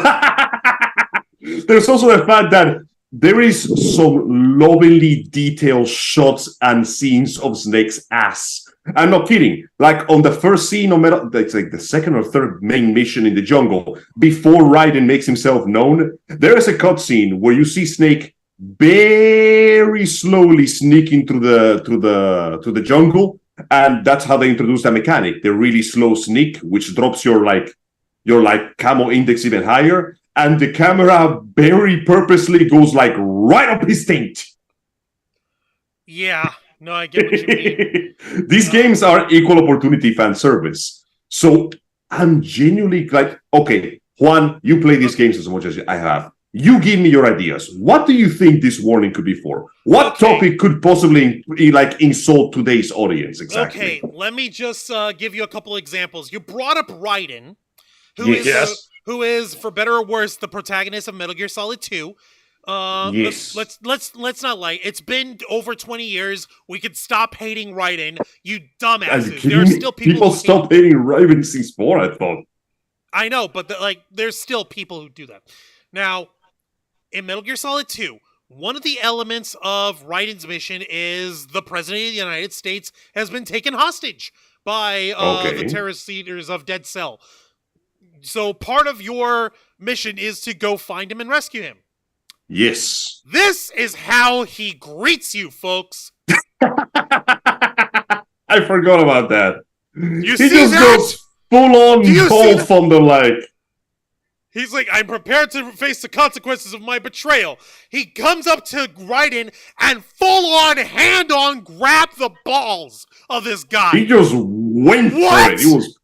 also the fact that there is some lovingly detailed shots and scenes of Snake's ass. I'm not kidding. On the first scene of Metal, it's the second or third main mission in the jungle, before Raiden makes himself known, there is a cutscene where you see Snake very slowly sneaking through the jungle, and that's how they introduce that mechanic. The really slow sneak, which drops your camo index even higher, and the camera very purposely goes right up his taint. Yeah, no, I get what you mean. These games are equal opportunity fan service, so I'm genuinely okay, Juan, you play these games as much as I have. You give me your ideas. What do you think this warning could be for? What topic could possibly insult today's audience exactly? Okay, let me just give you a couple examples. You brought up Raiden, who is, for better or worse, the protagonist of Metal Gear Solid 2. Yes. Let's not lie. It's been over 20 years. We could stop hating Raiden. You dumbasses. There are still people who stopped hating Raiden since 4, I thought. I know, but there's still people who do that. Now, in Metal Gear Solid 2, one of the elements of Raiden's mission is the President of the United States has been taken hostage by the terrorist leaders of Dead Cell. So part of your mission is to go find him and rescue him. Yes. This is how he greets you, folks. I forgot about that. He just goes full on Paul Thunder He's like, I'm prepared to face the consequences of my betrayal. He comes up to Raiden and full-on, hand-on grab the balls of this guy. He just went for it. It was...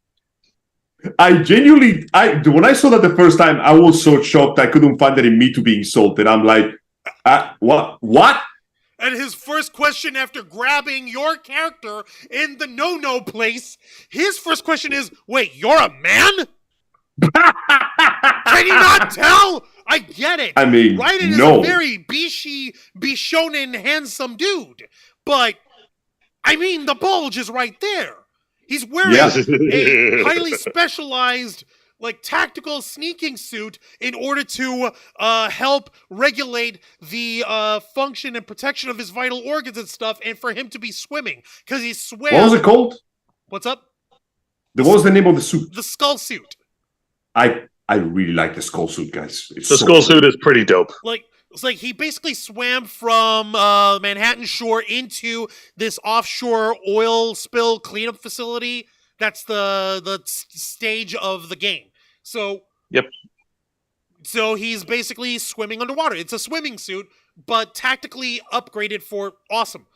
when I saw that the first time, I was so shocked I couldn't find it in me to be insulted. I'm like, what? And his first question after grabbing your character in the no-no place, his first question is, wait, you're a man? Can you not tell? I get it. I mean, Raiden is a very Bishonen handsome dude. But, I mean, the bulge is right there. He's wearing a highly specialized, tactical sneaking suit in order to help regulate the function and protection of his vital organs and stuff, and for him to be swimming. Because he swam... What was it called? What's up? What was the name of the suit? The skull suit. I really like the skull suit, guys. The skull suit is pretty dope. It's he basically swam from Manhattan shore into this offshore oil spill cleanup facility. That's the stage of the game. So So he's basically swimming underwater. It's a swimming suit, but tactically upgraded for awesome.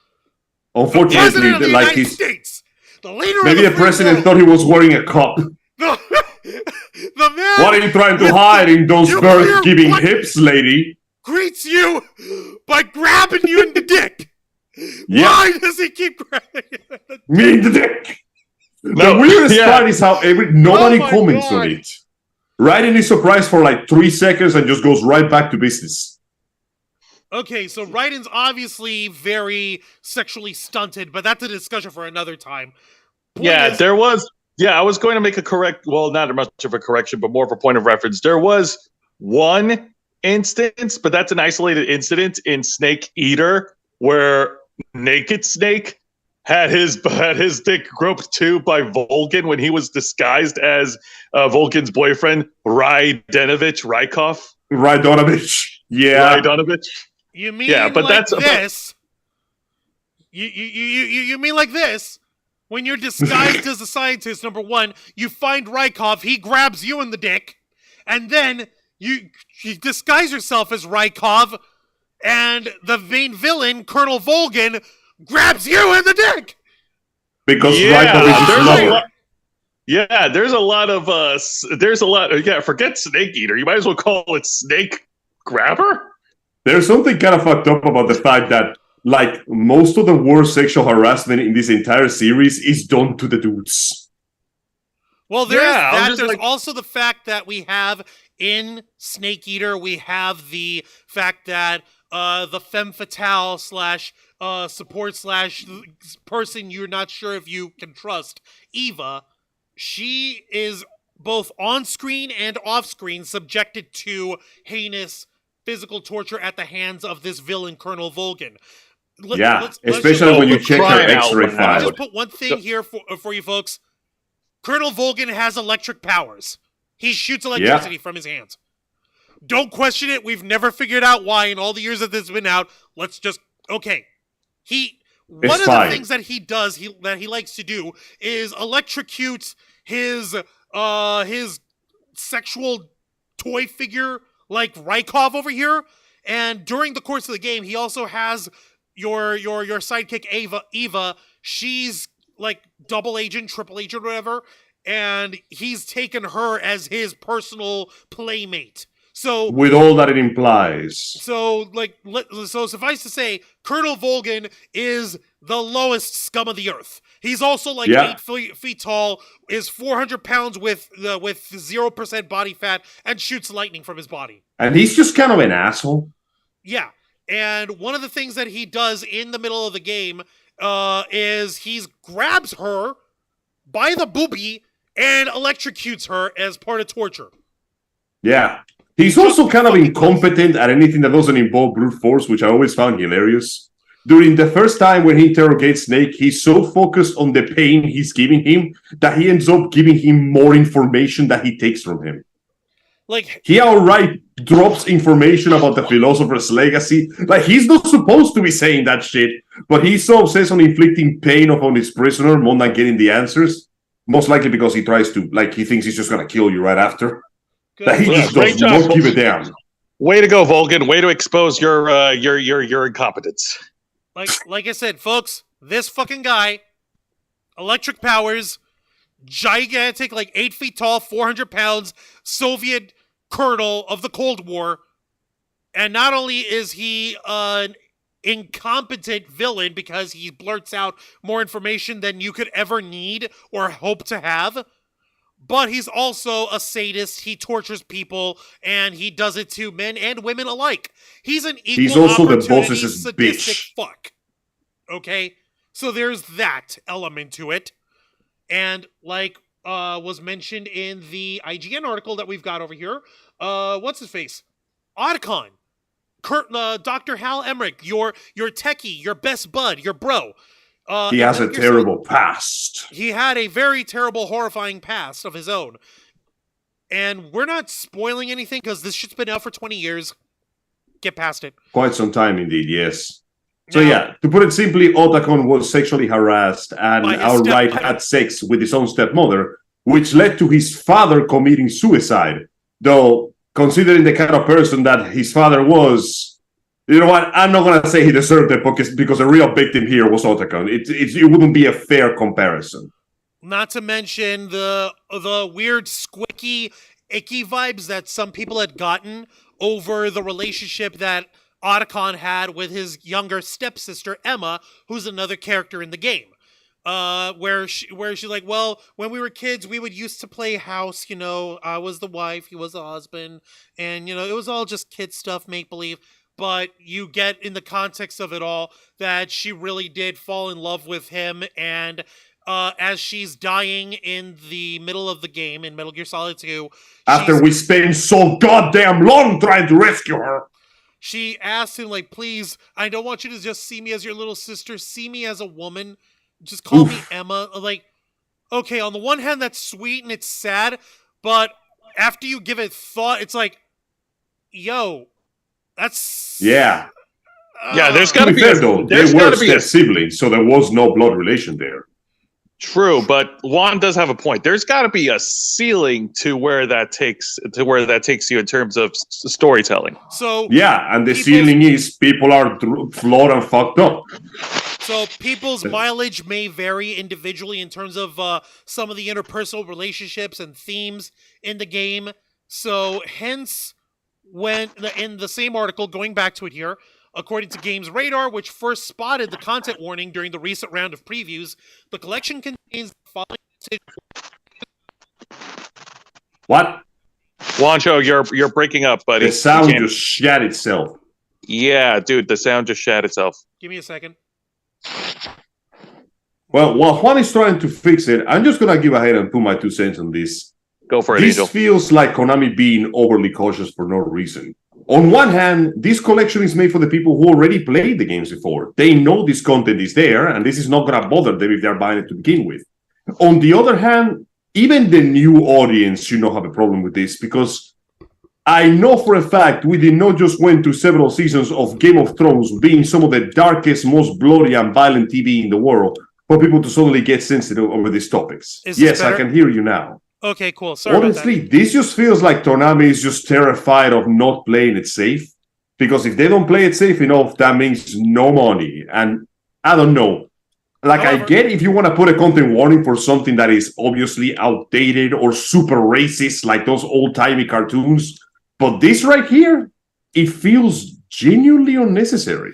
Unfortunately, the president of the United States, the leader maybe of the president world. thought he was wearing a cup. The man. What are you trying to hide in those birth-giving hips, lady? Greets you by grabbing you in the dick. Yeah. Why does he keep grabbing you? Me in the dick. The weirdest part is how nobody comments on it. Raiden is surprised for 3 seconds and just goes right back to business. Okay, so Raiden's obviously very sexually stunted, but that's a discussion for another time. There was. Yeah, I was going to make not much of a correction, but more of a point of reference. There was one instance, but that's an isolated incident in Snake Eater, where Naked Snake had his dick groped too by Volgin when he was disguised as Volgin's boyfriend, Raidenovich. Raidonovich. Yeah. Raidonovich. You mean but like that's this? You mean like this? When you're disguised as a scientist, number one, you find Rykov, he grabs you in the dick, and then you disguise yourself as Rykov, and the main villain, Colonel Volgin, grabs you in the dick! Because Rykov is his lover. Forget Snake Eater. You might as well call it Snake Grabber? There's something kind of fucked up about the fact that, like, most of the worst sexual harassment in this entire series is done to the dudes. Well, there's also the fact that we have in Snake Eater, we have the fact that the femme fatale / support / person you're not sure if you can trust, Eva, she is both on-screen and off-screen subjected to heinous physical torture at the hands of this villain, Colonel Volgin. Especially when you check her X-ray file. I'll just put one thing here for you folks. Colonel Volgin has electric powers. He shoots electricity from his hands. Don't question it. We've never figured out why in all the years that this has been out. Let's just... Okay. One of the things that he does, that he likes to do, is electrocute his sexual toy figure like Rykov over here. And during the course of the game, he also has your sidekick Eva. She's like double agent, triple agent, whatever, and he's taken her as his personal playmate. So with all that it implies. So suffice to say, Colonel Volgin is the lowest scum of the earth. He's also like 8 feet tall, is 400 pounds with 0% body fat, and shoots lightning from his body. And he's just kind of an asshole. Yeah. And one of the things that he does in the middle of the game is he grabs her by the boobie and electrocutes her as part of torture. Yeah. He's also kind of incompetent at anything that doesn't involve brute force, which I always found hilarious. During the first time when he interrogates Snake, he's so focused on the pain he's giving him that he ends up giving him more information that he takes from him. Like, he outright drops information about the philosopher's legacy. Like, he's not supposed to be saying that shit, but he's so obsessed on inflicting pain upon his prisoner more than getting the answers. Most likely because he tries to, like, he thinks he's just gonna kill you right after. That he just does not give a damn. Way to go, Volgin. Way to expose your incompetence. Like I said, folks, this fucking guy, electric powers, gigantic, like 8 feet tall, 400 pounds, Soviet colonel of the Cold War. And not only is he an incompetent villain because he blurts out more information than you could ever need or hope to have, but he's also a sadist. He tortures people, and he does it to men and women alike. He's an equal opportunity sadistic fuck. Okay? So there's that element to it. And like was mentioned in the IGN article that we've got over here, what's his face? Otacon. Dr. Hal Emmerich, your techie, your best bud, your bro. He has a terrible past. He had a very terrible, horrifying past of his own. And we're not spoiling anything because this shit's been out for 20 years. Get past it. Quite some time indeed, yes. So to put it simply, Otacon was sexually harassed and outright had sex with his own stepmother, which led to his father committing suicide. Though, considering the kind of person that his father was, you know what? I'm not going to say he deserved it because the real victim here was Otacon. It wouldn't be a fair comparison. Not to mention the weird, squicky, icky vibes that some people had gotten over the relationship that Otacon had with his younger stepsister, Emma, who's another character in the game. Where she's like, well, when we were kids, we would used to play house, you know, I was the wife, he was the husband, and, you know, it was all just kid stuff, make-believe. But you get in the context of it all that she really did fall in love with him. And as she's dying in the middle of the game in Metal Gear Solid 2. After we spent so goddamn long trying to rescue her. She asked him, like, please, I don't want you to just see me as your little sister. See me as a woman. just call me Oof. Emma. Like, okay, on the one hand, that's sweet and it's sad, but after you give it thought, it's like, yo, that's Yeah. Yeah, there's To got to be be a fair, though, they there's got were to be a step siblings, so there was no blood relation there. true, but Juan does have a point. There's got to be a ceiling to where that takes you in terms of storytelling. so Yeah, and the people's- ceiling is people are flawed and fucked up. So people's mileage may vary individually in terms of some of the interpersonal relationships and themes in the game. So hence, when in the same article, going back to it here, according to Games Radar, which first spotted the content warning during the recent round of previews, the collection contains the following message. What? Juancho, you're breaking up, buddy. The sound You can't- just shat itself. Yeah, dude, the sound just shat itself. Give me a second. Well, while Juan is trying to fix it, I'm just gonna give ahead and put my 2 cents on this. Go for it, This Angel. feels like Konami being overly cautious for no reason. On one hand, this collection is made for the people who already played the games before. They know this content is there, and this is not gonna bother them if they're buying it to begin with. On the other hand, even the new audience should not have a problem with this, because I know for a fact we did not just went through several seasons of Game of Thrones being some of the darkest, most bloody and violent TV in the world for people to suddenly get sensitive over these topics. Is this Yes, I better? can hear you now. Okay, cool. Sorry Honestly, about this just feels like Konami is just terrified of not playing it safe. Because if they don't play it safe enough, that means no money. And I don't know. Like, However- I get if you want to put a content warning for something that is obviously outdated or super racist, like those old-timey cartoons. But this right here, it feels genuinely unnecessary.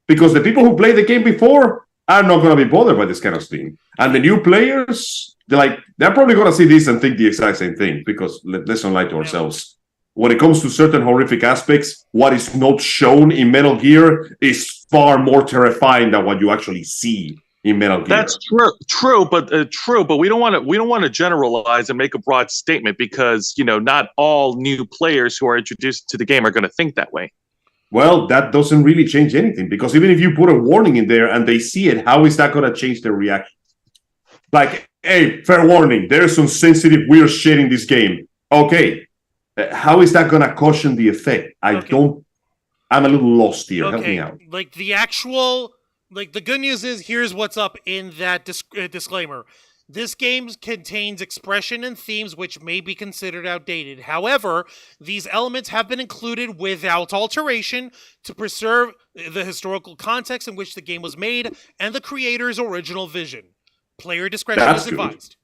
Because the people who played the game before are not going to be bothered by this kind of thing. And the new players, they're probably going to see this and think the exact same thing. Because let's not lie to ourselves. When it comes to certain horrific aspects, what is not shown in Metal Gear is far more terrifying than what you actually see in Metal Gear. That's true, but we don't want to generalize and make a broad statement because not all new players who are introduced to the game are going to think that way. Well, that doesn't really change anything, because even if you put a warning in there and they see it, how is that going to change their reaction? Like, hey, fair warning, there's some sensitive, weird shit in this game. Okay, how is that going to caution the effect? I'm a little lost here. Help me out. Like the good news is, here's what's up in that disclaimer. This game contains expression and themes which may be considered outdated. However, these elements have been included without alteration to preserve the historical context in which the game was made and the creator's original vision. Player discretion is advised.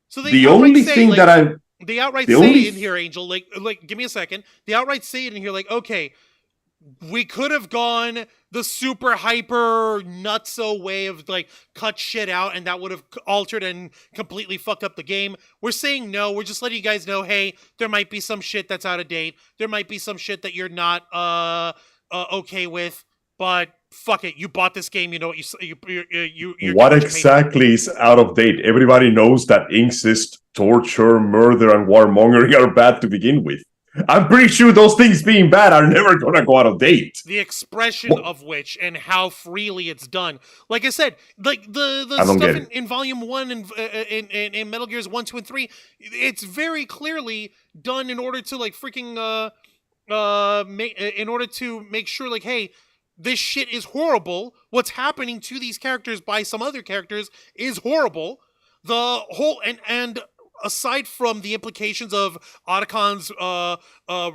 So the only thing that they outright say in here, Angel, like, give me a second. They outright say it in here, like, okay, we could have gone the super hyper nutso way of like cut shit out, and that would have altered and completely fucked up the game. We're saying no. We're just letting you guys know, hey, there might be some shit that's out of date. There might be some shit that you're not okay with, but fuck it. You bought this game. You know what you're what exactly is out of date? Everybody knows that incest, torture, murder, and warmongering are bad to begin with. I'm pretty sure those things being bad are never gonna go out of date. The expression of which and how freely it's done. Like I said, like the stuff in Volume 1 and in Metal Gears 1, 2, and 3, it's very clearly done in order to like freaking in order to make sure like, hey, this shit is horrible. What's happening to these characters by some other characters is horrible. The whole and aside from the implications of Otacon's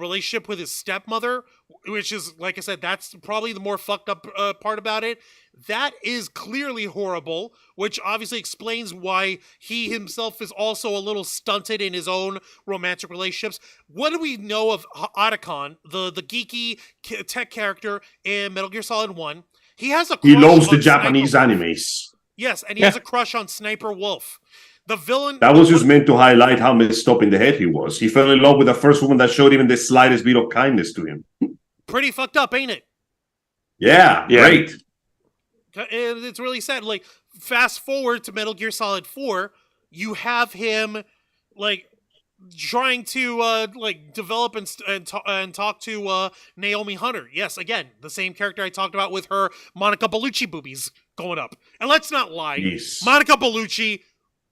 relationship with his stepmother, which is, like I said, that's probably the more fucked up part about it, that is clearly horrible, which obviously explains why he himself is also a little stunted in his own romantic relationships. What do we know of Otacon, the geeky tech character in Metal Gear Solid 1? He has a crush He loves the on Japanese Sniper animes. Yes, and he has a crush on Sniper Wolf. The villain... That was just meant to highlight how messed up in the head he was. He fell in love with the first woman that showed even the slightest bit of kindness to him. Pretty fucked up, ain't it? Yeah, great. It's really sad. Like, fast forward to Metal Gear Solid 4, you have him, like, trying to, like, develop and talk to Naomi Hunter. Yes, again, the same character I talked about with her Monica Bellucci boobies. going up. And let's not lie. Yes. Monica Bellucci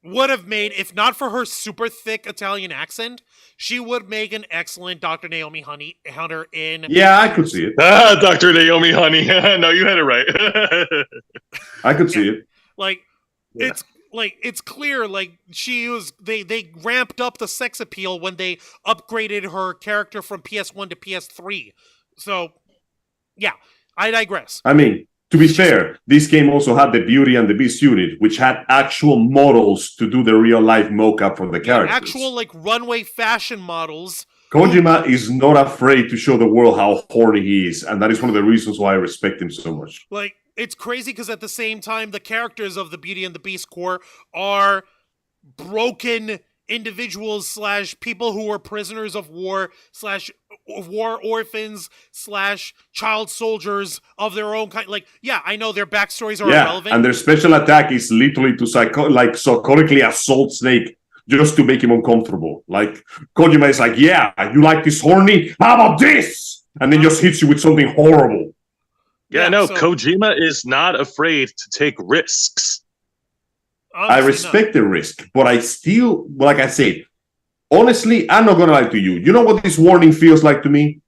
would have made, if not for her super thick Italian accent, she would make an excellent Dr. Naomi Hunter in... Yeah, I could see it. Dr. Naomi Honey. No, you had it right. I could see it. Like, it's clear, like, they ramped up the sex appeal when they upgraded her character from PS1 to PS3. So, yeah, I digress. I mean, to be fair, this game also had the Beauty and the Beast unit, which had actual models to do the real-life mock-up for the characters. Actual, like, runway fashion models. Kojima is not afraid to show the world how horny he is, and that is one of the reasons why I respect him so much. Like, it's crazy because at the same time, the characters of the Beauty and the Beast Corps are broken individuals / people who were prisoners of war / war orphans / child soldiers of their own kind. Like, yeah, I know their backstories are irrelevant. And their special attack is literally to psychotically assault Snake just to make him uncomfortable. Like, Kojima is like, yeah, you like this horny? How about this? And then just hits you with something horrible. Yeah, no, Kojima is not afraid to take risks. I respect the risk, but I still, like I said, honestly, I'm not gonna lie to you. You know what this warning feels like to me?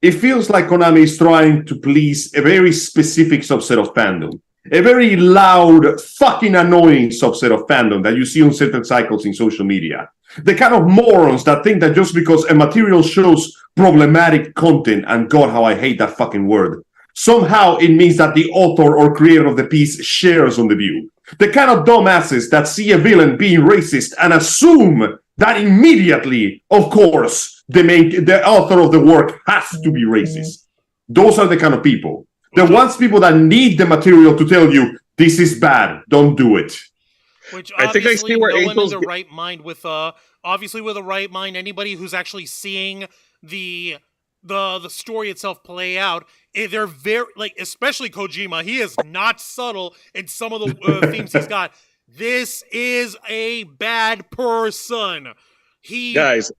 It feels like Konami is trying to please a very specific subset of fandom. A very loud, fucking annoying subset of fandom that you see on certain cycles in social media. The kind of morons that think that just because a material shows problematic content, and God, how I hate that fucking word, somehow it means that the author or creator of the piece shares on the view. The kind of dumbasses that see a villain being racist and assume that immediately, of course, the author of the work has to be racist. Those are the kind of people. The people that need the material to tell you, this is bad, don't do it. Which I think I see where no Angel's... one in the right mind with, obviously with a right mind, anybody who's actually seeing the story itself play out, they're very, like, especially Kojima, he is not subtle in some of the themes he's got. This is a bad person. Guys,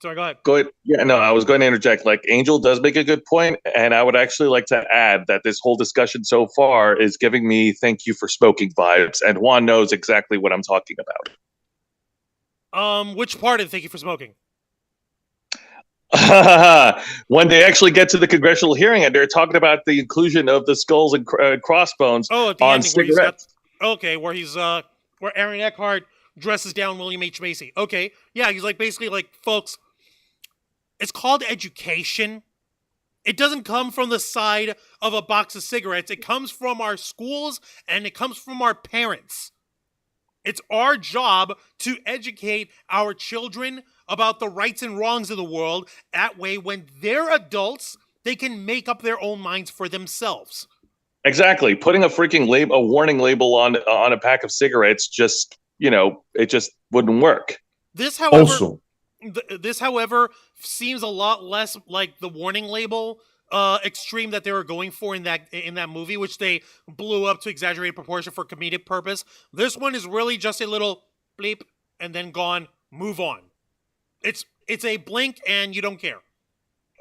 Sorry, go ahead. Go ahead. Yeah, no, I was going to interject. Like, Angel does make a good point, and I would actually like to add that this whole discussion so far is giving me thank you for smoking vibes, and Juan knows exactly what I'm talking about. Which part of thank you for smoking? When they actually get to the congressional hearing and they're talking about the inclusion of the skulls and crossbones at the on ending cigarettes. Where he's where Aaron Eckhart dresses down William H. Macy. Okay, yeah, he's like basically like, folks, it's called education. It doesn't come from the side of a box of cigarettes. It comes from our schools and it comes from our parents. It's our job to educate our children about the rights and wrongs of the world. That way, when they're adults, they can make up their own minds for themselves. Exactly. Putting a freaking a warning label on a pack of cigarettes just, it just wouldn't work. This, however, seems a lot less like the warning label extreme that they were going for in that movie, which they blew up to exaggerated proportion for comedic purpose. This one is really just a little bleep and then gone, move on. It's a blink and you don't care.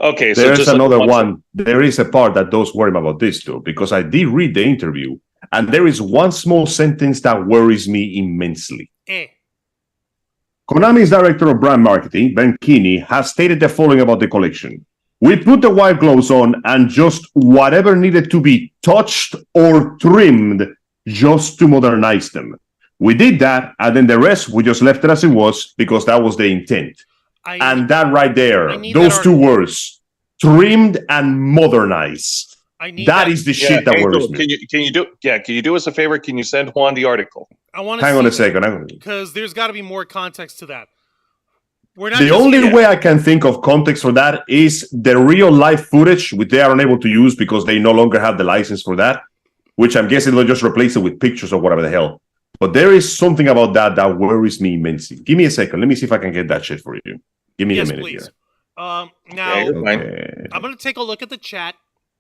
Okay, so there's another one. There is a part that does worry me about this too, because I did read the interview, and there is one small sentence that worries me immensely. Konami's director of brand marketing, Ben Keeney, has stated the following about the collection. We put the white gloves on and just whatever needed to be touched or trimmed just to modernize them. We did that, and then the rest, we just left it as it was because that was the intent. And that right there, those two words, trimmed and modernized. That is the shit that worries me. Can you do us a favor? Can you send Juan the article? Hang on a second. Because there's got to be more context to that. The only way I can think of context for that is the real life footage, which they are unable to use because they no longer have the license for that, which I'm guessing they'll just replace it with pictures or whatever the hell. But there is something about that worries me immensely. Give me a second. Let me see if I can get that shit for you. Give me a minute please. here. Now, I'm going to take a look at the chat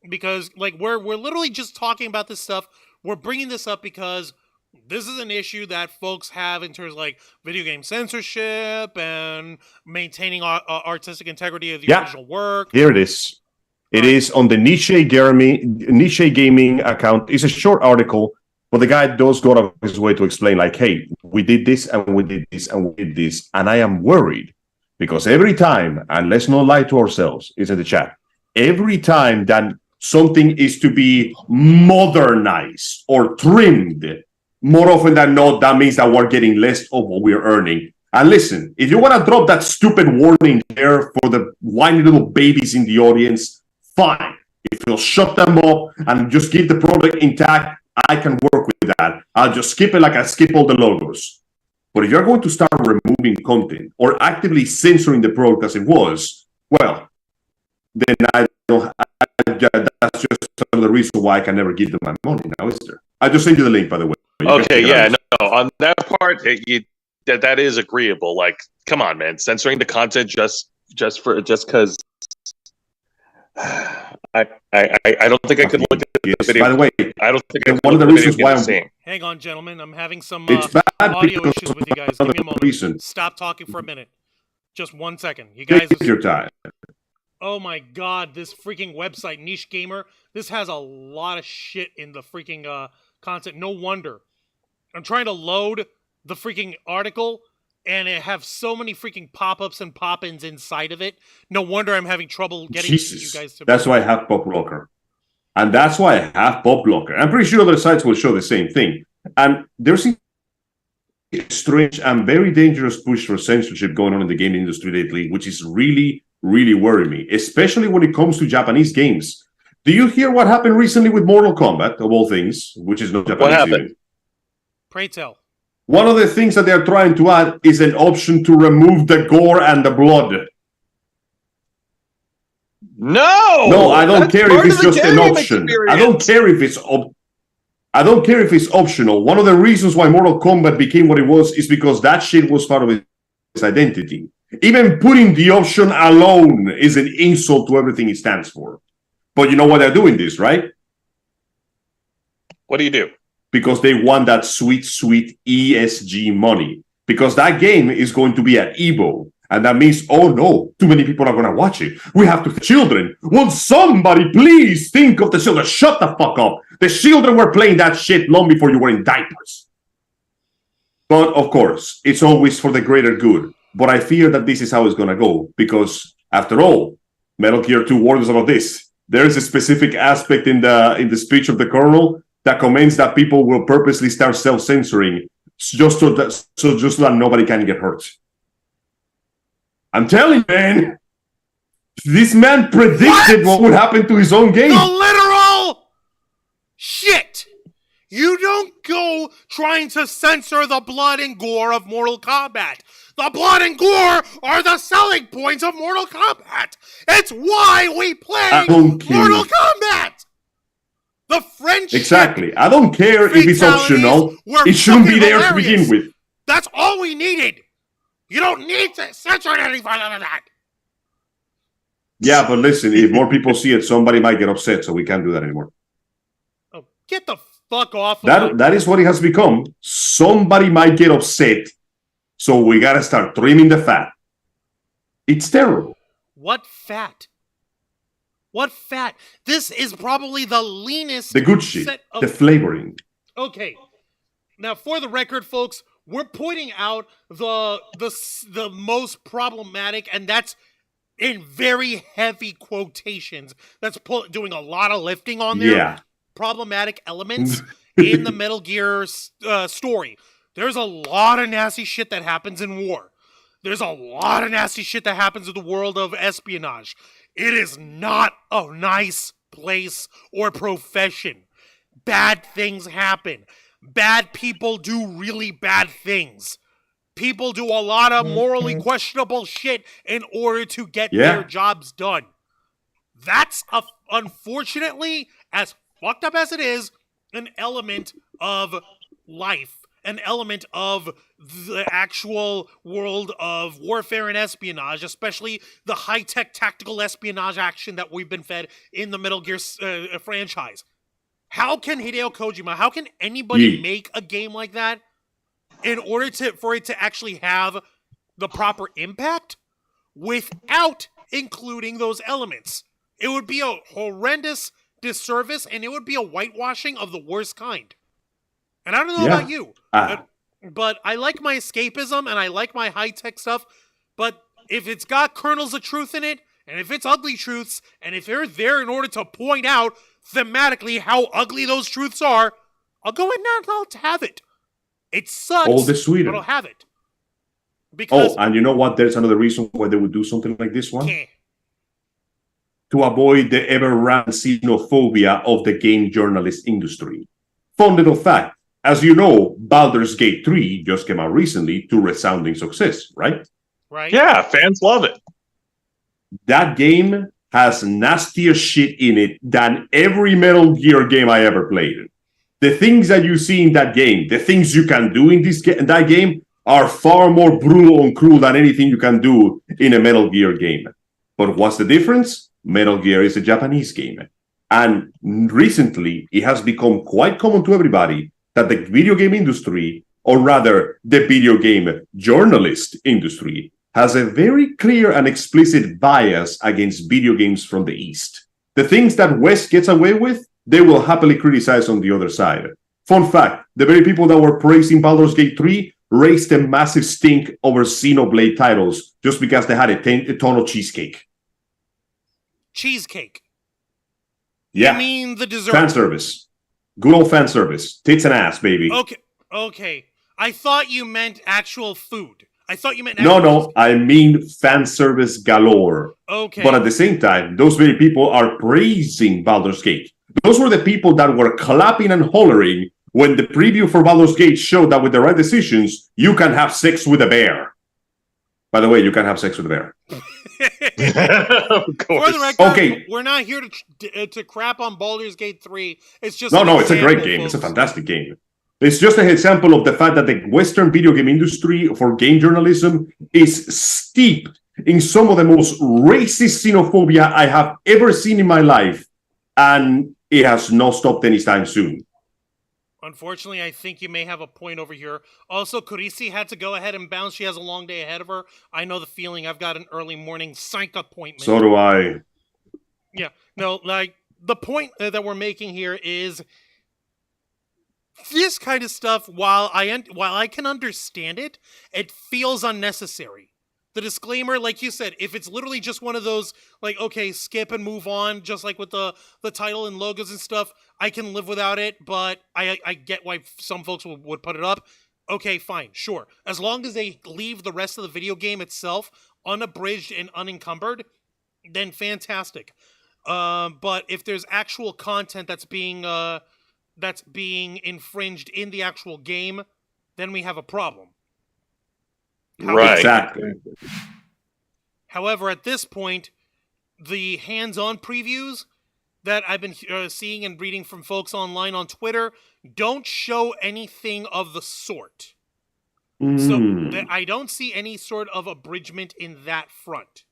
because, like, we're literally just talking about this stuff. We're bringing this up because this is an issue that folks have in terms of, like, video game censorship and maintaining artistic integrity of the original work. Here it is. It is on the Niche Gaming account. It's a short article, but the guy does go out of his way to explain, like, hey, we did this and we did this and we did this. And I am worried because every time, and let's not lie to ourselves, it's in the chat, every time that something is to be modernized or trimmed, more often than not, that means that we're getting less of what we're earning. And listen, if you want to drop that stupid warning there for the whiny little babies in the audience, fine. If you'll shut them up and just keep the product intact, I can work with that. I'll just skip it like I skip all the logos. But if you're going to start removing content or actively censoring the product as it was, well, then that's just another reason why I can never give them my money now, is there? I just sent you the link, by the way. Okay, yeah, no, on that part, that is agreeable. Like, come on, man, censoring the content just because. I don't think I could look at the video. By the way, I don't think I could one of the reasons why hang on, gentlemen, I'm having some it's bad audio issues with you guys. Give me a moment. Reason. Stop talking for a minute. Just 1 second. You guys. Take your time. Oh my god, this freaking website, Niche Gamer, this has a lot of shit in the freaking content. No wonder. I'm trying to load the freaking article, and it have so many freaking pop-ups and pop-ins inside of it. No wonder I'm having trouble getting you guys to... That's why I have Pop Blocker. And that's why I have Pop Blocker. I'm pretty sure other sites will show the same thing. And there's a strange and very dangerous push for censorship going on in the gaming industry lately, which is really, really worrying me, especially when it comes to Japanese games. Do you hear what happened recently with Mortal Kombat, of all things, which is not Japanese? What happened? Pray tell. One of the things that they're trying to add is an option to remove the gore and the blood. No, I don't care if it's just an option. I don't care if it's optional. One of the reasons why Mortal Kombat became what it was is because that shit was part of its identity. Even putting the option alone is an insult to everything it stands for. But you know why they're doing this, right? What do you do? Because they want that sweet, sweet ESG money. Because that game is going to be at Evo. And that means, oh no, too many people are going to watch it. We have to children. Will somebody please think of the children? Shut the fuck up. The children were playing that shit long before you were in diapers. But of course, it's always for the greater good. But I fear that this is how it's going to go. Because after all, Metal Gear 2 warns us about this. There is a specific aspect in the speech of the Colonel that comments that people will purposely start self-censoring just so that nobody can get hurt. I'm telling you, man, this man predicted what would happen to his own game. The literal shit! You don't go trying to censor the blood and gore of Mortal Kombat. The blood and gore are the selling points of Mortal Kombat. It's why we play Mortal Kombat! The friendship. Exactly. I don't care if it's optional. It shouldn't be there to begin with. That's all we needed. You don't need to censor anything other than that. Yeah, but listen, if more people see it, somebody might get upset, so we can't do that anymore. Oh, get the fuck off of that is what it has become. Somebody might get upset, so we gotta start trimming the fat. It's terrible. What fat? What fat? This is probably the leanest... The good shit. The flavoring. Okay. Now, for the record, folks, we're pointing out the most problematic, and that's in very heavy quotations. That's doing a lot of lifting on there. Yeah. Problematic elements in the Metal Gear story. There's a lot of nasty shit that happens in war. There's a lot of nasty shit that happens in the world of espionage. It is not a nice place or profession. Bad things happen. Bad people do really bad things. People do a lot of morally questionable shit in order to get their jobs done. That's, unfortunately, as fucked up as it is, an element of life. An element of the actual world of warfare and espionage, especially the high-tech tactical espionage action that we've been fed in the Metal Gear franchise. How can Hideo Kojima, how can anybody make a game like that in order for it to actually have the proper impact without including those elements? It would be a horrendous disservice, and it would be a whitewashing of the worst kind. And I don't know about you, but I like my escapism and I like my high-tech stuff, but if it's got kernels of truth in it, and if it's ugly truths, and if they're there in order to point out thematically how ugly those truths are, I'll go in and I'll have it. It sucks, all the sweeter. but I'll have it. Because and you know what? There's another reason why they would do something like this one. Okay. To avoid the ever-rampant xenophobia of the game journalist industry. Fun little fact. As you know, Baldur's Gate 3 just came out recently to resounding success, right? Right? Yeah, fans love it. That game has nastier shit in it than every Metal Gear game I ever played. The things that you see in that game, the things you can do in that game are far more brutal and cruel than anything you can do in a Metal Gear game. But what's the difference? Metal Gear is a Japanese game. And recently, it has become quite common to everybody that the video game industry, or rather the video game journalist industry, has a very clear and explicit bias against video games from the East. The things that West gets away with, they will happily criticize on the other side. Fun fact, the very people that were praising Baldur's Gate 3 raised a massive stink over Xenoblade titles just because they had a ton of cheesecake. Cheesecake. Yeah. You mean the dessert? Fan service. Good old fan service. Tits and ass, baby. Okay. I thought you meant actual food. I thought you meant No, I mean fan service galore. Okay. But at the same time, those very people are praising Baldur's Gate. Those were the people that were clapping and hollering when the preview for Baldur's Gate showed that with the right decisions, you can have sex with a bear. By the way, you can have sex with a bear. Of course. For the record, Okay. we're not here to crap on Baldur's Gate 3. It's just No, it's a great game. Folks. It's a fantastic game. It's just an example of the fact that the Western video game industry for game journalism is steeped in some of the most racist xenophobia I have ever seen in my life, and it has not stopped anytime soon. Unfortunately, I think you may have a point over here. Also, Kurisi had to go ahead and bounce. She has a long day ahead of her. I know the feeling. I've got an early morning psych appointment. So do I. Yeah. No, like, the point that we're making here is this kind of stuff, while I can understand it, it feels unnecessary. The disclaimer, like you said, if it's literally just one of those, like, okay, skip and move on, just like with the title and logos and stuff, I can live without it, but I get why some folks would put it up. Okay, fine, sure. As long as they leave the rest of the video game itself unabridged and unencumbered, then fantastic. But if there's actual content that's being infringed in the actual game, then we have a problem. Right. Exactly. However, at this point, the hands-on previews that I've been seeing and reading from folks online on Twitter don't show anything of the sort. So I don't see any sort of abridgment in that front.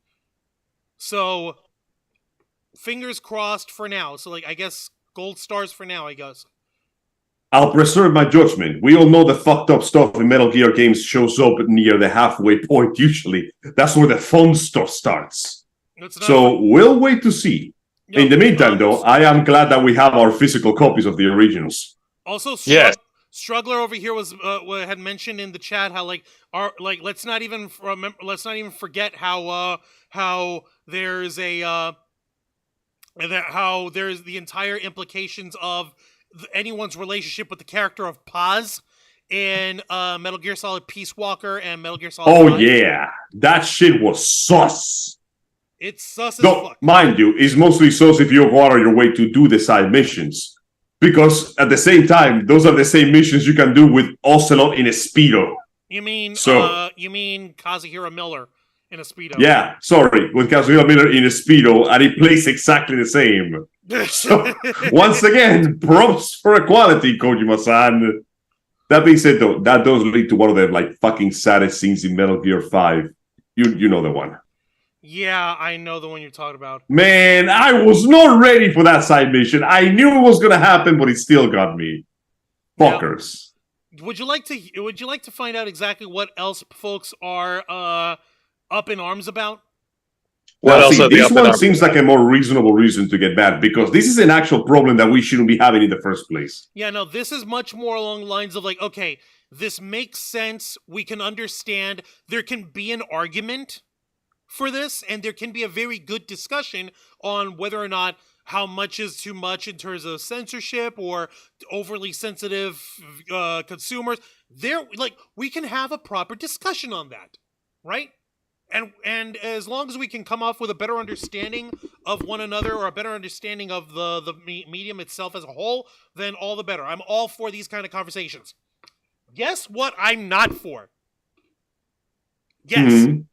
So fingers crossed for now. So, like, I guess gold stars for now, I guess. I'll preserve my judgment. We all know the fucked up stuff in Metal Gear games shows up near the halfway point, usually. That's where the fun stuff starts. So we'll wait to see. No, in the meantime, though, I am glad that we have our physical copies of the originals. Also, Yes. Struggler over here had mentioned in the chat how let's not even forget how there's the entire implications of anyone's relationship with the character of Paz in Metal Gear Solid Peace Walker and Metal Gear Solid 5. Yeah, that shit was sus. It's sus as Though, fuck. mind you, it's mostly sus if you go out of your way to do the side missions. Because at the same time, those are the same missions you can do with Ocelot in a Speedo. You mean Kazuhira Miller in a Speedo? Yeah, sorry, with Kazuhira Miller in a Speedo, and he plays exactly the same. So, once again, props for equality, Kojima-san. That being said, though, that does lead to one of the fucking saddest scenes in Metal Gear 5. You know the one. Yeah, I know the one you're talking about. Man, I was not ready for that side mission. I knew it was gonna happen, but it still got me. Fuckers. Now, would you like to find out exactly what else folks are up in arms about? What Now, else see, are they this up and one up seems about? like a more reasonable reason to get mad because this is an actual problem that we shouldn't be having in the first place. Yeah, no, this is much more along the lines of like, okay, this makes sense. We can understand. There can be an argument for this, and there can be a very good discussion on whether or not how much is too much in terms of censorship or overly sensitive consumers. We can have a proper discussion on that, right? And as long as we can come off with a better understanding of one another or a better understanding of the medium itself as a whole, then all the better. I'm all for these kind of conversations. Guess what I'm not for? Yes. Mhm.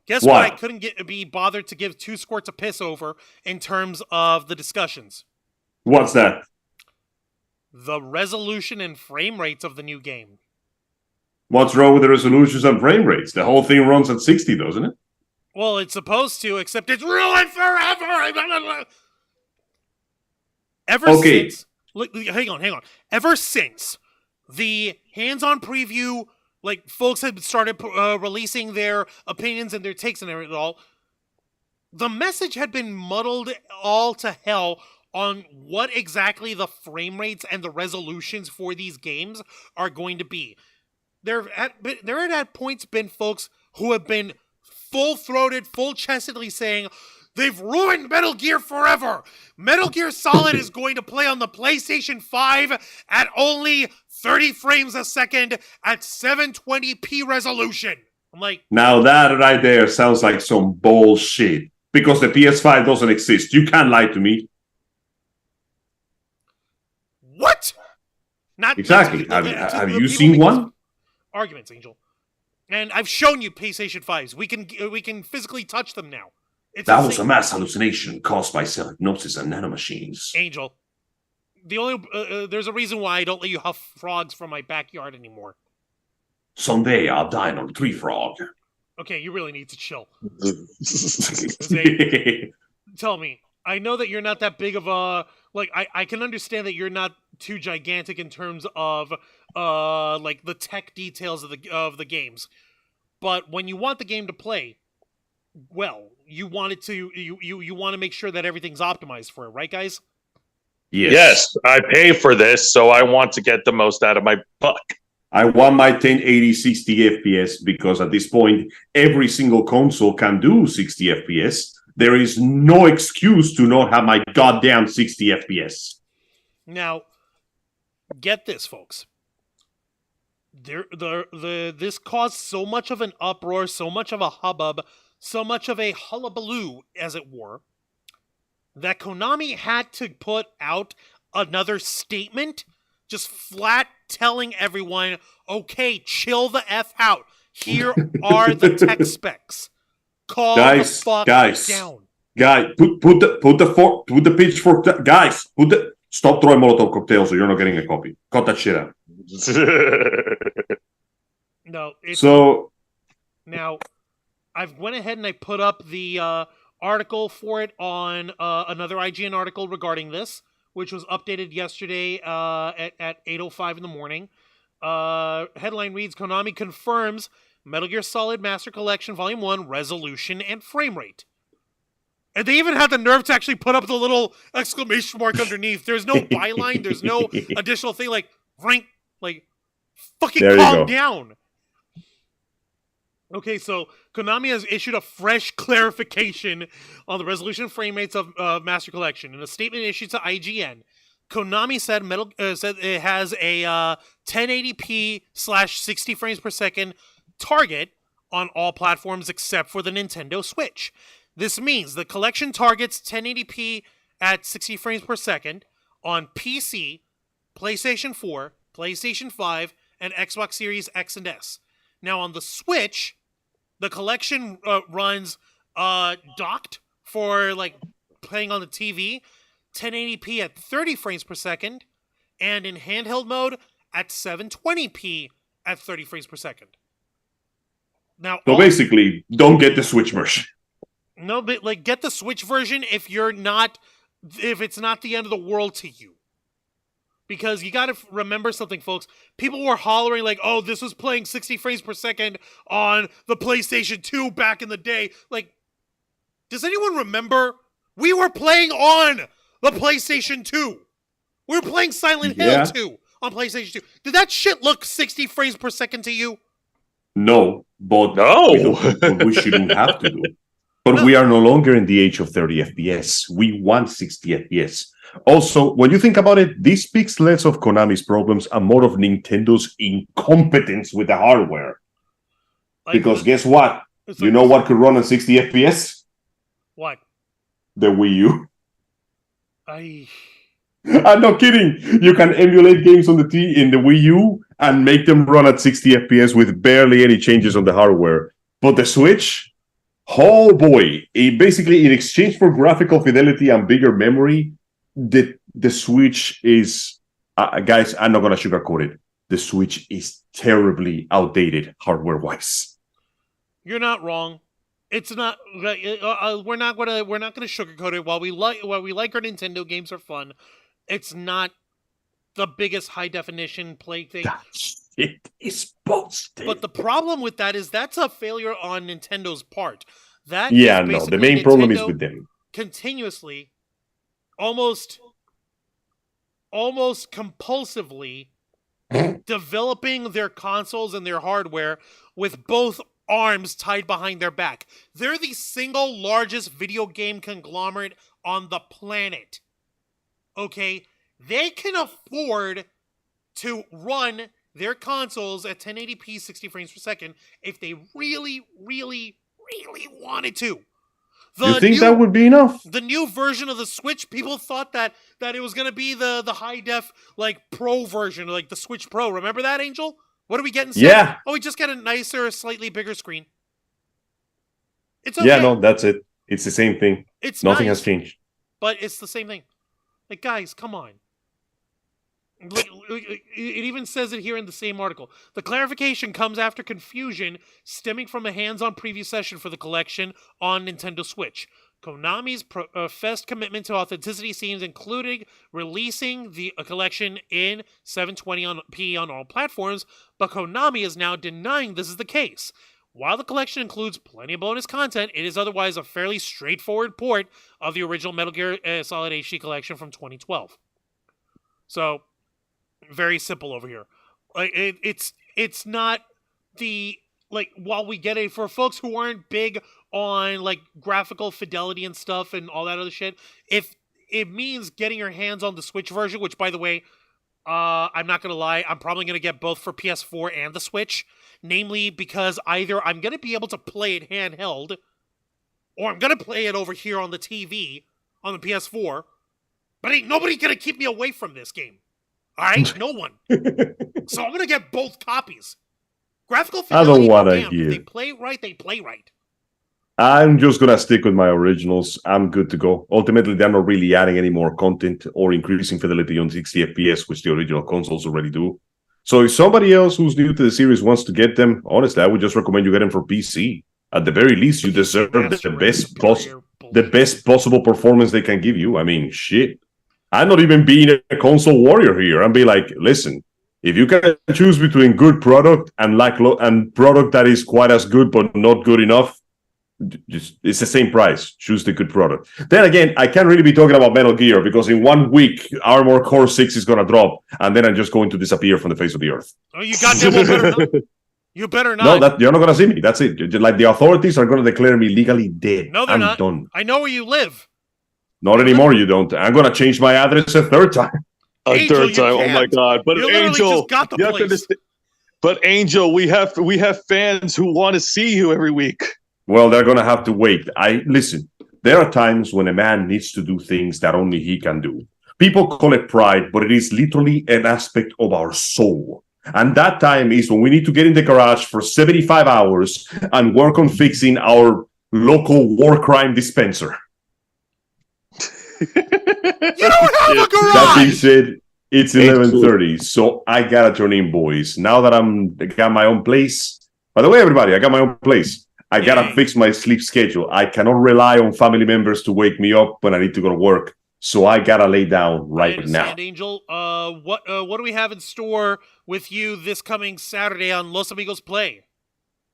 Guess What? what I couldn't be bothered to give 2 squirts of piss over in terms of the discussions? What's that? The resolution and frame rates of the new game. What's wrong with the resolutions and frame rates? The whole thing runs at 60, doesn't it? Well, it's supposed to, except it's ruined forever! Ever Okay. since... Hang on. Ever since the hands-on preview, like, folks had started releasing their opinions and their takes and everything all, the message had been muddled all to hell on what exactly the frame rates and the resolutions for these games are going to be. There had at points been folks who have been full-throated, full-chestedly saying, they've ruined Metal Gear forever! Metal Gear Solid is going to play on the PlayStation 5 at only 30 frames a second at 720p resolution. I'm like... Now that right there sounds like some bullshit. Because the PS5 doesn't exist. You can't lie to me. What? Not Exactly. not to- Have to you people seen make one? arguments, Angel. And I've shown you PlayStation 5s. We can physically touch them now. It's That insane. was a mass hallucination caused by self-hypnosis and nanomachines. Angel. The only there's a reason why I don't let you huff frogs from my backyard anymore. Someday I'll dine on tree frog. Okay, you really need to chill. Hey, Tell me, I know that you're not that big of a I can understand that you're not too gigantic in terms of like the tech details of the games. But when you want the game to play, well, you want it to you want to make sure that everything's optimized for it, right, guys? Yes, I pay for this, so I want to get the most out of my buck. I want my 1080 60 FPS because at this point, every single console can do 60 FPS. There is no excuse to not have my goddamn 60 FPS. Now, get this, folks. This caused so much of an uproar, so much of a hubbub, so much of a hullabaloo, as it were, that Konami had to put out another statement, just flat telling everyone, okay, chill the F out. Here are the tech specs. Calm the fuck down. Guys, put the pitchfork. Guys, stop throwing Molotov cocktails, or you're not getting a copy. Cut that shit out. No, now I've went ahead and I put up the article for it on another IGN article regarding this, which was updated yesterday at 8:05 in the morning. Headline reads, Konami confirms Metal Gear Solid Master Collection Volume 1 resolution and frame rate. And they even had the nerve to actually put up the little exclamation mark underneath. There's no byline. There's no additional thing like, rank, like, fucking calm down. Okay, so Konami has issued a fresh clarification on the resolution and frame rates of Master Collection. In a statement issued to IGN, Konami said said it has a 1080p/60 frames per second target on all platforms except for the Nintendo Switch. This means the collection targets 1080p at 60 frames per second on PC, PlayStation 4, PlayStation 5, and Xbox Series X and S. Now on the Switch, the collection runs docked for like playing on the TV, 1080p at 30 frames per second, and in handheld mode at 720p at 30 frames per second. Now, so basically, don't get the Switch version. No, but like get the Switch version if it's not the end of the world to you. Because you got to remember something, folks. People were hollering like, "Oh, this was playing 60 frames per second on the PlayStation 2 back in the day." Like, Does anyone remember? We were playing on the PlayStation 2. We were playing Silent Hill 2 on PlayStation 2. Did that shit look 60 frames per second to you? No, but we shouldn't have to do. But we are no longer in the age of 30 FPS. We want 60 FPS. Also, when you think about it, this speaks less of Konami's problems and more of Nintendo's incompetence with the hardware. Because guess what? You know what could run on 60 FPS? What? The Wii U. I'm not kidding. You can emulate games on the in the Wii U and make them run at 60 FPS with barely any changes on the hardware. But the Switch, oh boy! Basically, in exchange for graphical fidelity and bigger memory, the Switch is, guys, I'm not gonna sugarcoat it. The Switch is terribly outdated hardware-wise. You're not wrong. It's not. We're not gonna sugarcoat it. While we like our Nintendo games are fun, it's not the biggest high definition play thing. That shit is busted. But the problem with that is that's a failure on Nintendo's part. That the main problem is with them continuously, almost compulsively developing their consoles and their hardware with both arms tied behind their back. They're the single largest video game conglomerate on the planet. Okay? They can afford to run their consoles at 1080p 60 frames per second if they really, really, really wanted to. You think that would be enough? The new version of the Switch, people thought that it was going to be the high def pro version, like the Switch Pro. Remember that, Angel? What are we getting? Yeah. Oh, we just got a nicer, slightly bigger screen. It's okay. Yeah, no, that's it. It's the same thing. Nothing has changed. But it's the same thing. Like, guys, come on. It even says it here in the same article. The clarification comes after confusion stemming from a hands-on preview session for the collection on Nintendo Switch. Konami's professed commitment to authenticity seems including releasing the collection in 720p on all platforms, but Konami is now denying this is the case. While the collection includes plenty of bonus content, it is otherwise a fairly straightforward port of the original Metal Gear Solid HD collection from 2012. So, very simple over here. It's not the while we get it for folks who aren't big on graphical fidelity and stuff and all that other shit, if it means getting your hands on the Switch version, which by the way, I'm not gonna lie, I'm probably gonna get both for PS4 and the Switch, namely because either I'm gonna be able to play it handheld, or I'm gonna play it over here on the TV on the PS4. But ain't nobody gonna keep me away from this game. Alright? No one. So I'm gonna get both copies. Graphical fidelity, I don't want to if they play right, they play right. I'm just going to stick with my originals. I'm good to go. Ultimately, they're not really adding any more content or increasing fidelity on 60 FPS, which the original consoles already do. So if somebody else who's new to the series wants to get them, honestly, I would just recommend you get them for PC. At the very least, you deserve the best possible performance they can give you. I mean, shit. I'm not even being a console warrior here. I'm being like, listen, if you can choose between good product and product that is quite as good but not good enough, it's the same price. Choose the good product. Then again, I can't really be talking about Metal Gear because in 1 week, Armored Core 6 is going to drop, and then I'm just going to disappear from the face of the earth. Oh, you goddamn well better not. You better not. No, you're not going to see me. That's it. Like, the authorities are going to declare me legally dead. No, they're I'm not. done. I know where you live. Not anymore, you don't. I'm going to change my address a third time. Third time. Oh my God! But you Angel, just got the place. But Angel, we have fans who want to see you every week. Well, they're going to have to wait. Listen, there are times when a man needs to do things that only he can do. People call it pride, but it is literally an aspect of our soul. And that time is when we need to get in the garage for 75 hours and work on fixing our local war crime dispenser. You don't have a garage! That being said, it's 11:30, so I gotta turn in, boys. Now that I got my own place. By the way, everybody, I got my own place. I gotta fix my sleep schedule. I cannot rely on family members to wake me up when I need to go to work. So I gotta lay down right now. Angel, what do we have in store with you this coming Saturday on Los Amigos Play?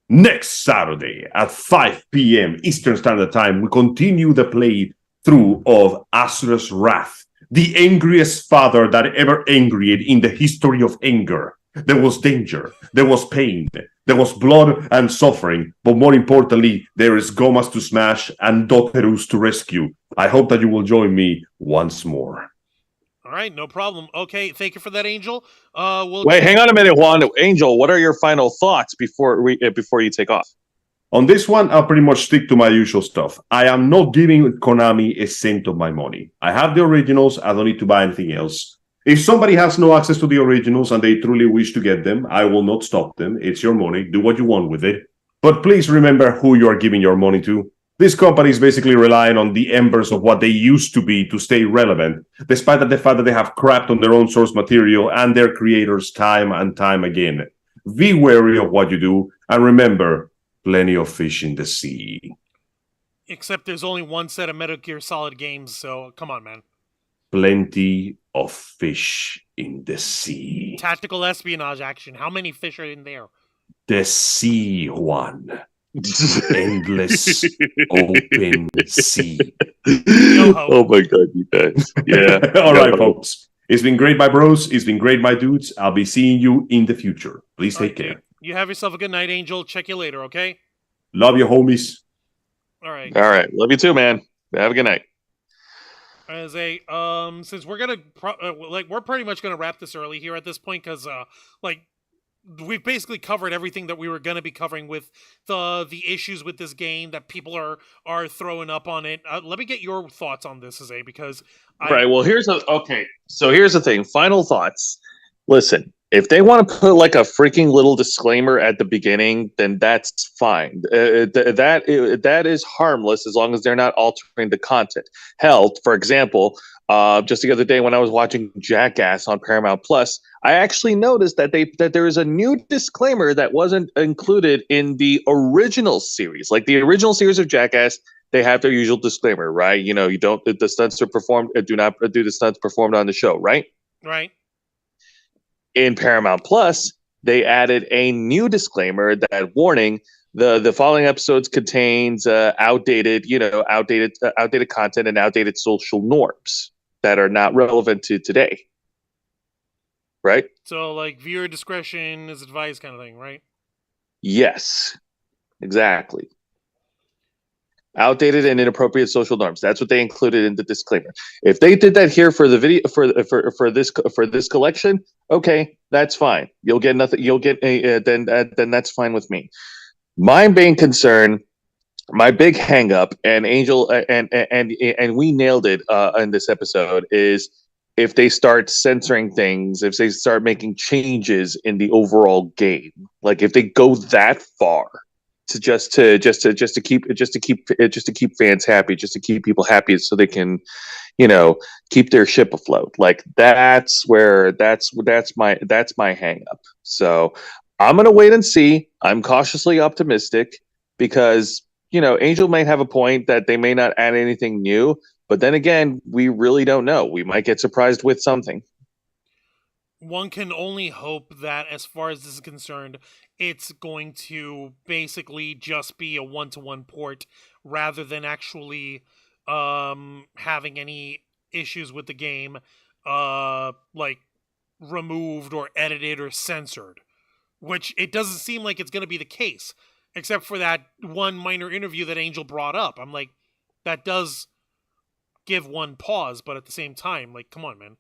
Next Saturday at 5 p.m. Eastern Standard Time, we continue the playthrough of Asura's Wrath, the angriest father that ever angered in the history of anger. There was danger, there was pain, there was blood and suffering, but more importantly, there is Gomas to smash and Doterus to rescue. I hope that you will join me once more. All right, no problem. Okay, thank you for that, Angel. Wait, hang on a minute, Juan. Angel, what are your final thoughts before you take off? On this one, I'll pretty much stick to my usual stuff. I am not giving Konami a cent of my money. I have the originals. I don't need to buy anything else. If somebody has no access to the originals and they truly wish to get them, I will not stop them. It's your money. Do what you want with it. But please remember who you are giving your money to. This company is basically relying on the embers of what they used to be to stay relevant, despite the fact that they have crapped on their own source material and their creators time and time again. Be wary of what you do, and remember, plenty of fish in the sea. Except there's only one set of Metal Gear Solid games, so come on, man. Plenty of fish in the sea. Tactical espionage action. How many fish are in there? The sea, Juan. Endless open sea. Oh my god, you guys. Yeah. All right, folks. It's been great, my bros. It's been great, my dudes. I'll be seeing you in the future. Please take care. Dude. You have yourself a good night, Angel. Check you later, okay? Love you, homies. All right. All right. Love you too, man. Have a good night. As a since we're gonna we're pretty much gonna wrap this early here at this point because we've basically covered everything that we were going to be covering with the issues with this game that people are throwing up on it. Let me get your thoughts on this, Zay, because right. Well, so here's the thing. Final thoughts. Listen, if they want to put like a freaking little disclaimer at the beginning, then that's fine. That is harmless as long as they're not altering the content. Hell, for example, just the other day when I was watching Jackass on Paramount Plus, I actually noticed that there is a new disclaimer that wasn't included in the original series. Like the original series of Jackass, they have their usual disclaimer, right? You know, the stunts are performed, do not do the stunts performed on the show, right? Right. In Paramount Plus, they added a new disclaimer that warning the following episodes contains outdated content and outdated social norms that are not relevant to today. Right? So, like, viewer discretion is advised kind of thing, right? Yes, exactly. Outdated and inappropriate social norms. That's what they included in the disclaimer. If they did that here for the video for this collection, okay, that's fine. You'll get nothing. You'll get then that's fine with me. My main concern, my big hang up, and Angel and we nailed it in this episode is if they start censoring things, if they start making changes in the overall game, like if they go that far to just to keep fans happy, just to keep people happy, so they can, keep their ship afloat. Like that's my hang up. So I'm gonna wait and see. I'm cautiously optimistic because Angel might have a point that they may not add anything new. But then again, we really don't know. We might get surprised with something. One can only hope that, as far as this is concerned, it's going to basically just be a one-to-one port rather than actually having any issues with the game, like removed or edited or censored. Which it doesn't seem like it's going to be the case, except for that one minor interview that Angel brought up. I'm like, that does give one pause, but at the same time, like, come on, man.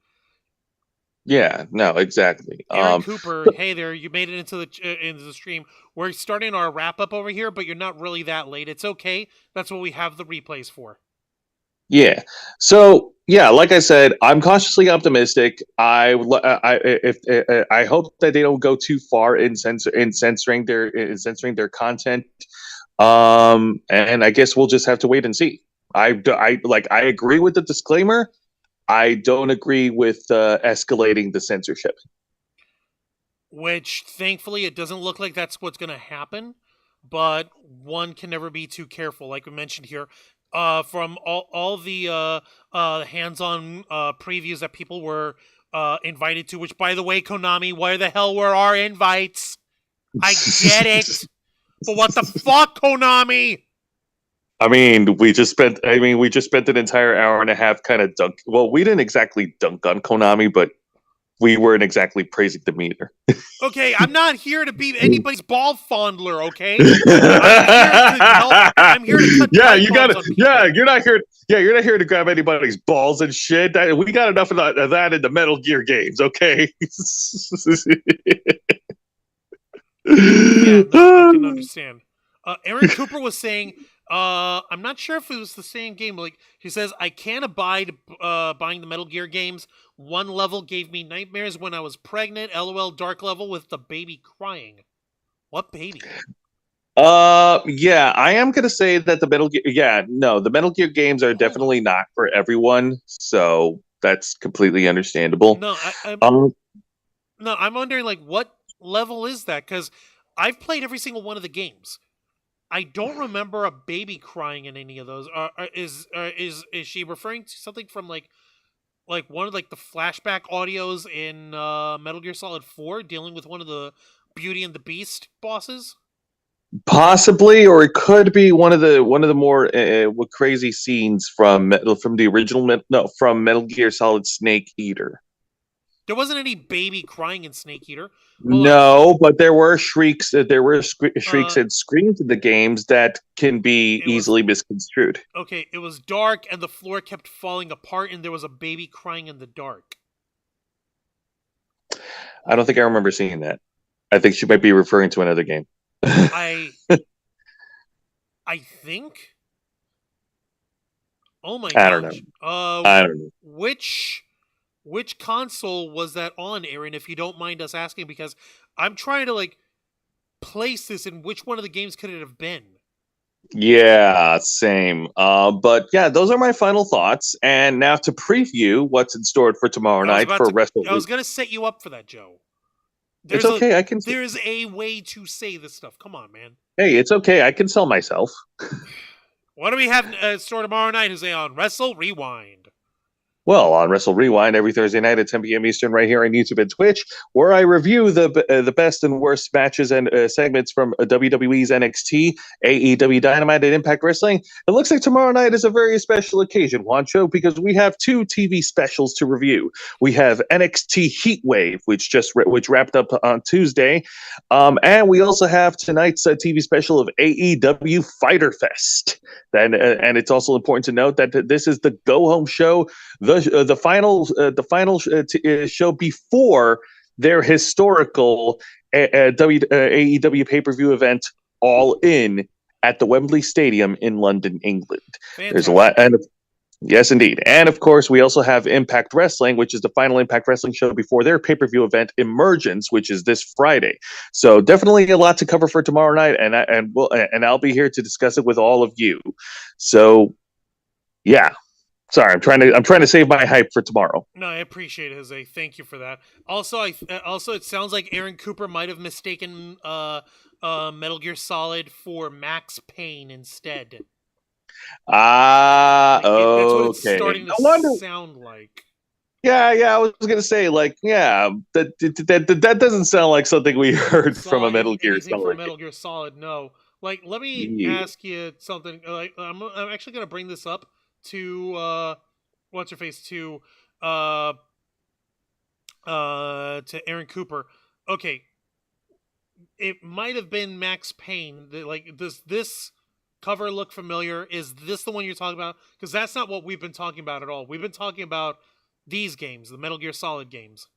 Yeah, no, exactly. Aaron Cooper, hey there, you made it into the stream. We're starting our wrap up over here, but you're not really that late. It's okay. That's what we have the replays for. Yeah. So yeah, like I said, I'm cautiously optimistic. I hope that they don't go too far in censoring their content. And I guess we'll just have to wait and see. I agree with the disclaimer. I don't agree with escalating the censorship. Which, thankfully, it doesn't look like that's what's going to happen. But one can never be too careful, like we mentioned here. From all the hands-on previews that people were invited to, which, by the way, Konami, where the hell were our invites? I get it. But what the fuck, Konami? We just spent an entire hour and a half kind of dunk. Well, we didn't exactly dunk on Konami, but we weren't exactly praising them either. Okay, I'm not here to be anybody's ball fondler, okay? I'm here to cut you got it. Yeah, you're not here. Yeah, you're not here to grab anybody's balls and shit. We got enough of that in the Metal Gear games, okay? Yeah, no, I can understand. Aaron Cooper was saying, I'm not sure if it was the same game. Like he says, I can't abide buying the Metal Gear games. One level gave me nightmares when I was pregnant. LOL, dark level with the baby crying. What baby? Yeah, I am gonna say that the Metal Gear. Yeah, no, the Metal Gear games are definitely not for everyone. So that's completely understandable. No, I'm wondering like what level is that? Because I've played every single one of the games. I don't remember a baby crying in any of those. Is she referring to something from like one of like the flashback audios in Metal Gear Solid 4 dealing with one of the Beauty and the Beast bosses? Possibly, or it could be one of the more crazy scenes from the original from Metal Gear Solid Snake Eater. There wasn't any baby crying in Snake Eater. No, but there were shrieks. There were shrieks and screams in the games that can be easily misconstrued. Okay, it was dark and the floor kept falling apart, and there was a baby crying in the dark. I don't think I remember seeing that. I think she might be referring to another game. I think. Oh my gosh! I don't know. I don't know. Which console was that on, Aaron, if you don't mind us asking, because I'm trying to like place this in which one of the games could it have been? Yeah, same. But yeah, those are my final thoughts. And now to preview what's in store for tomorrow night for Wrestle. I was gonna set you up for that, Joe. It's okay. There's a way to say this stuff. Come on, man. Hey, it's okay. I can sell myself. What do we have in store tomorrow night, Jose, on Wrestle Rewind? Well, on Wrestle Rewind every Thursday night at 10 p.m. Eastern, right here on YouTube and Twitch, where I review the best and worst matches and segments from WWE's NXT, AEW Dynamite, and Impact Wrestling. It looks like tomorrow night is a very special occasion, Juancho, because we have two TV specials to review. We have NXT Heatwave, which wrapped up on Tuesday, and we also have tonight's TV special of AEW Fyter Fest. And it's also important to note that this is the go-home show. The final show before their historical AEW pay-per-view event, All In, at the Wembley Stadium in London, England. Fantastic. There's a lot, and yes, indeed, and of course we also have Impact Wrestling, which is the final Impact Wrestling show before their pay-per-view event, Emergence, which is this Friday. So definitely a lot to cover for tomorrow night, and I'll be here to discuss it with all of you. So, yeah. Sorry, I'm trying to save my hype for tomorrow. No, I appreciate it, Jose. Thank you for that. Also, it sounds like Aaron Cooper might have mistaken Metal Gear Solid for Max Payne instead. Okay. That's what it's starting to sound like. Yeah, I was gonna say, like, yeah, that doesn't sound like something we heard from a Metal Gear Solid. From Metal Gear Solid, no. Like, let me ask you something. Like, I'm actually gonna bring this up to what's her face to Aaron Cooper. Okay, it might have been Max Payne. Like, does this cover look familiar? Is this the one you're talking about? Because that's not what we've been talking about at all. We've been talking about these games, the Metal Gear Solid games.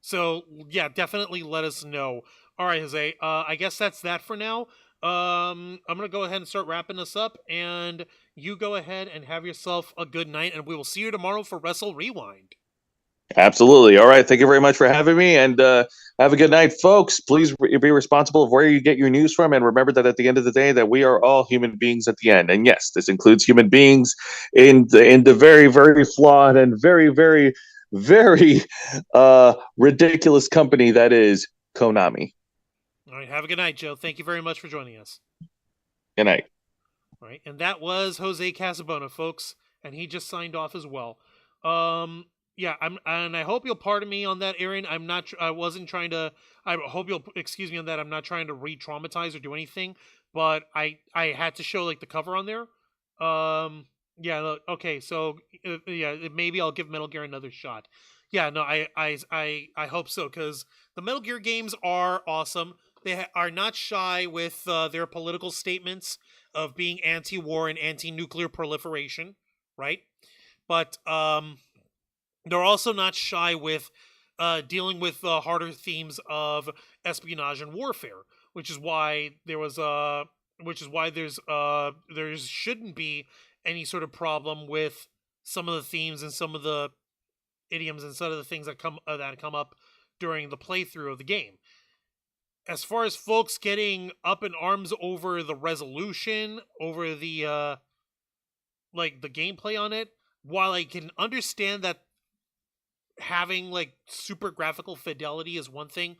So yeah, definitely let us know. All right, Jose. I guess that's that for now. I'm gonna go ahead and start wrapping this up, and you go ahead and have yourself a good night, and we will see you tomorrow for Wrestle Rewind. Absolutely. All right. Thank you very much for having me, and have a good night, folks. Please be responsible of where you get your news from, and remember that at the end of the day, that we are all human beings at the end. And yes, this includes human beings in the very, very flawed and very, very, very ridiculous company that is Konami. All right. Have a good night, Joe. Thank you very much for joining us. Good night. All right. And that was Jose Casabona, folks, and he just signed off as well. yeah, and I hope you'll pardon me on that, Aaron. I wasn't trying to. I hope you'll excuse me on that. I'm not trying to re-traumatize or do anything, but I had to show like the cover on there. Yeah. Okay. So yeah, maybe I'll give Metal Gear another shot. Yeah. No. I hope so, because the Metal Gear games are awesome. They are not shy with their political statements of being anti-war and anti-nuclear proliferation, right? But they're also not shy with dealing with the harder themes of espionage and warfare, which is why there shouldn't be any sort of problem with some of the themes and some of the idioms and some of the things that come up during the playthrough of the game. As far as folks getting up in arms over the resolution, over the like the gameplay on it, while I can understand that having like super graphical fidelity is one thing,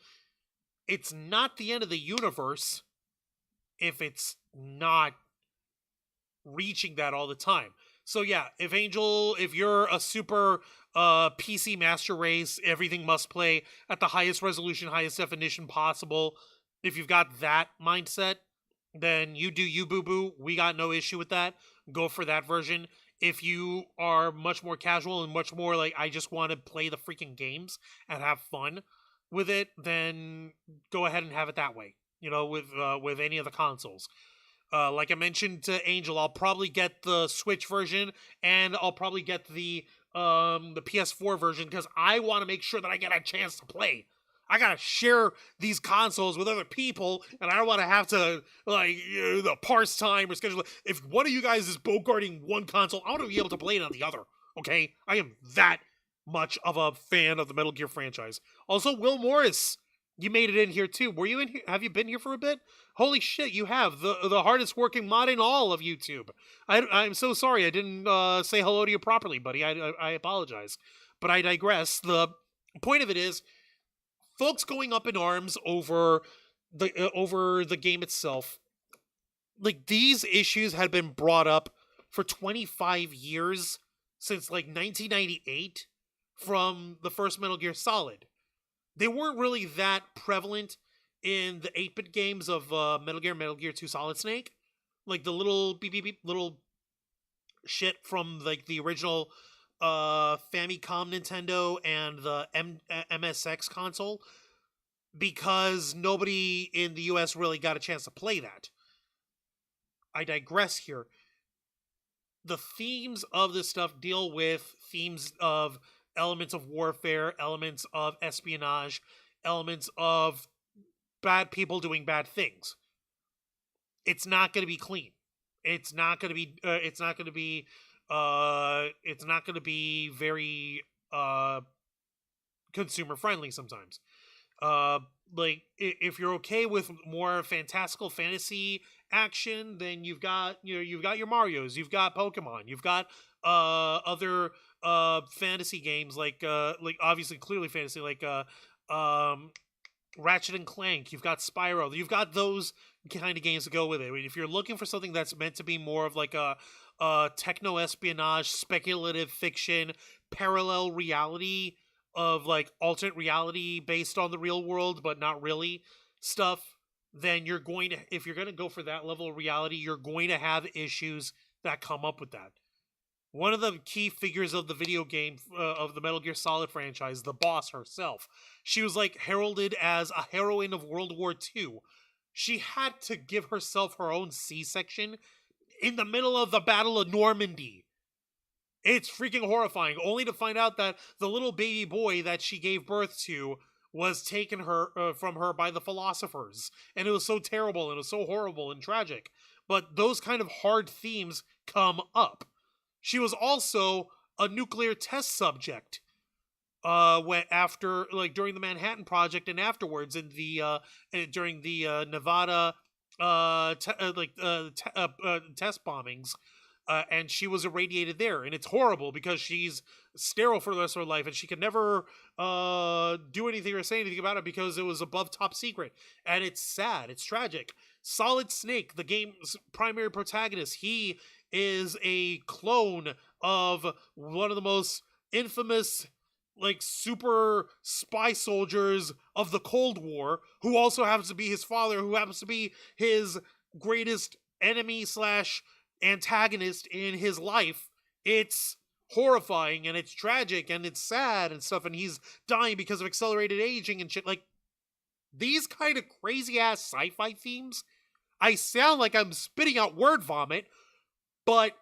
it's not the end of the universe if it's not reaching that all the time. So yeah, if you're a super PC master race, everything must play at the highest resolution, highest definition possible. If you've got that mindset, then you do you, boo boo. We got no issue with that. Go for that version. If you are much more casual and much more like, I just want to play the freaking games and have fun with it, then go ahead and have it that way. You know, with any of the consoles. Like I mentioned to Angel, I'll probably get the Switch version, and I'll probably get the PS4 version, because I want to make sure that I get a chance to play. I gotta share these consoles with other people, and I don't want to have to like the parse time or schedule. If one of you guys is bogarting one console, I want to be able to play it on the other. Okay, I am that much of a fan of the Metal Gear franchise. Also, Will Morris, you made it in here too. Were you in here? Have you been here for a bit? Holy shit, you have the hardest working mod in all of YouTube. I'm so sorry I didn't say hello to you properly, buddy. I apologize, but I digress. The point of it is, folks going up in arms over the game itself, like these issues had been brought up for 25 years, since like 1998, from the first Metal Gear Solid. They weren't really that prevalent in the 8-bit games of Metal Gear 2 Solid Snake, like the little beep beep beep little shit from like the original Famicom Nintendo and the MSX console, because nobody in the US really got a chance to play that. I digress here. The themes of this stuff deal with themes of elements of warfare, elements of espionage, elements of bad people doing bad things. It's not going to be clean. It's not going to be. It's not going to be. It's not going to be very consumer friendly sometimes. Like if you're okay with more fantastical fantasy action, then you've got your Marios, you've got Pokemon, you've got other fantasy games like obviously clearly fantasy like Ratchet and Clank, you've got Spyro, you've got those kind of games to go with it. I mean, if you're looking for something that's meant to be more of like a techno espionage, speculative fiction, parallel reality of like alternate reality based on the real world but not really stuff, then if you're going to go for that level of reality, you're going to have issues that come up with that. One of the key figures of the video game of the Metal Gear Solid franchise, the boss herself, she was like heralded as a heroine of World War II. She had to give herself her own C-section in the middle of the Battle of Normandy. It's freaking horrifying, only to find out that the little baby boy that she gave birth to was taken from her by the philosophers. And it was so terrible, and it was so horrible and tragic. But those kind of hard themes come up. She was also a nuclear test subject during the Manhattan Project and afterwards during the Nevada test bombings. And she was irradiated there, and it's horrible because she's sterile for the rest of her life, and she could never do anything or say anything about it because it was above top secret. And it's sad, it's tragic. Solid Snake, the game's primary protagonist, he is a clone of one of the most infamous like super spy soldiers of the Cold War, who also happens to be his father, who happens to be his greatest enemy slash antagonist in his life. It's horrifying and it's tragic and it's sad and stuff, and he's dying because of accelerated aging and shit. Like, these kind of crazy ass sci-fi themes, I sound like I'm spitting out word vomit, but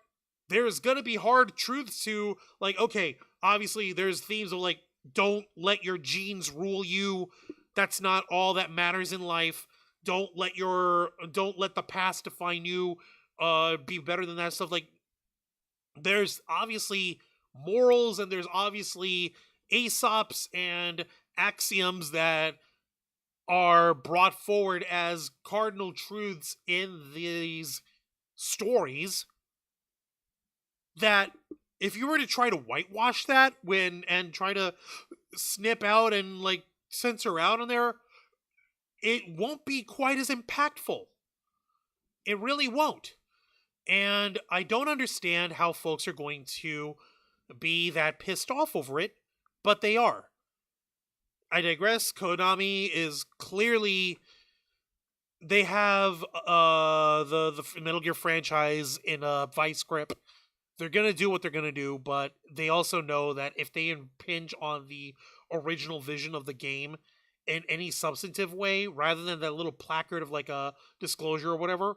there's gonna be hard truths to, like, okay, obviously there's themes of like, don't let your genes rule you. That's not all that matters in life. Don't let the past define you. Be better than that stuff. Like, there's obviously morals and there's obviously Aesop's and axioms that are brought forward as cardinal truths in these stories that if you were to try to whitewash that and try to snip out and like censor out on there, it won't be quite as impactful. It really won't. And I don't understand how folks are going to be that pissed off over it, but they are. I digress. Konami is clearly, they have the Metal Gear franchise in a vice grip. They're going to do what they're going to do, but they also know that if they impinge on the original vision of the game in any substantive way, rather than that little placard of like a disclosure or whatever,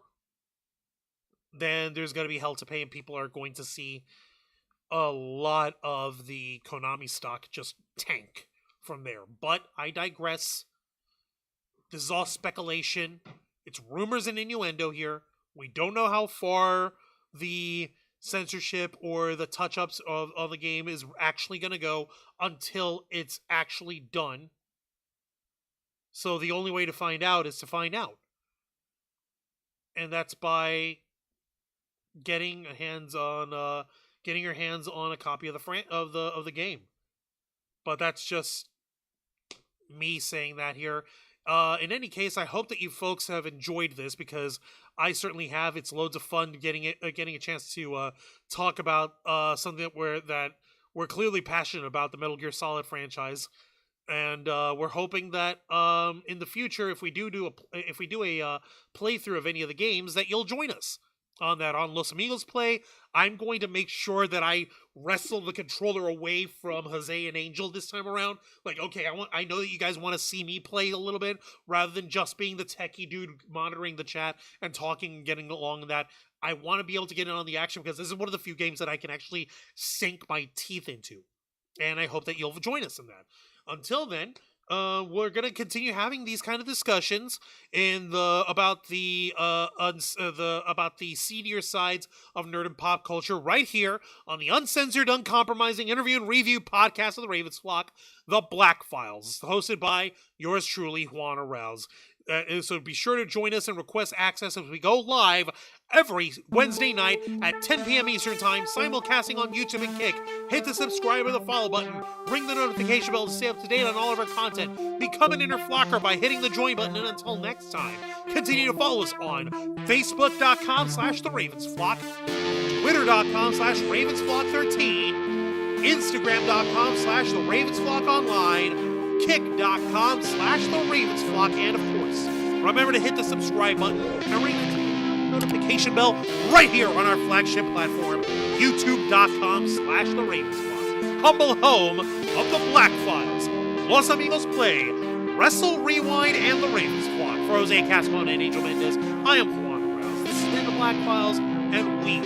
then there's going to be hell to pay and people are going to see a lot of the Konami stock just tank from there. But I digress. This is all speculation. It's rumors and innuendo here. We don't know how far the censorship or the touch-ups of the game is actually going to go until it's actually done. So the only way to find out is to find out. And that's by getting your hands on a copy of the game. But that's just me saying that here. In any case, I hope that you folks have enjoyed this, because I certainly have. It's loads of fun getting a chance to talk about something that we're clearly passionate about, the Metal Gear Solid franchise, and we're hoping that in the future, if we do a playthrough of any of the games, that you'll join us on that. On Los Amigos Play, I'm going to make sure that I wrestle the controller away from Jose and Angel this time around. Like, okay, I know that you guys want to see me play a little bit, rather than just being the techie dude monitoring the chat and talking and getting along in that. I want to be able to get in on the action, because this is one of the few games that I can actually sink my teeth into. And I hope that you'll join us in that. Until then, we're going to continue having these kind of discussions about the seedier sides of nerd and pop culture right here on the uncensored, uncompromising interview and review podcast of the Ravens Flock, The Black Files, hosted by yours truly, Juan Arouse. So be sure to join us and request access as we go live every Wednesday night at 10 p.m. Eastern Time, simulcasting on YouTube and Kick. Hit the subscribe or the follow button. Ring the notification bell to stay up to date on all of our content. Become an inner flocker by hitting the join button. And until next time, continue to follow us on Facebook.com/TheRavensFlock, Twitter.com/RavensFlock13, Instagram.com/TheRavensFlockOnline, Kick.com/TheRavensFlock, and of course, remember to hit the subscribe button and ring the notification bell right here on our flagship platform, YouTube.com/TheRavensFlock, humble home of the Black Files, Los Amigos Play, Wrestle Rewind, and the Ravens Flock. For Jose Cascon and Angel Mendez, I am Juan Rouse. This has been the Black Files, and we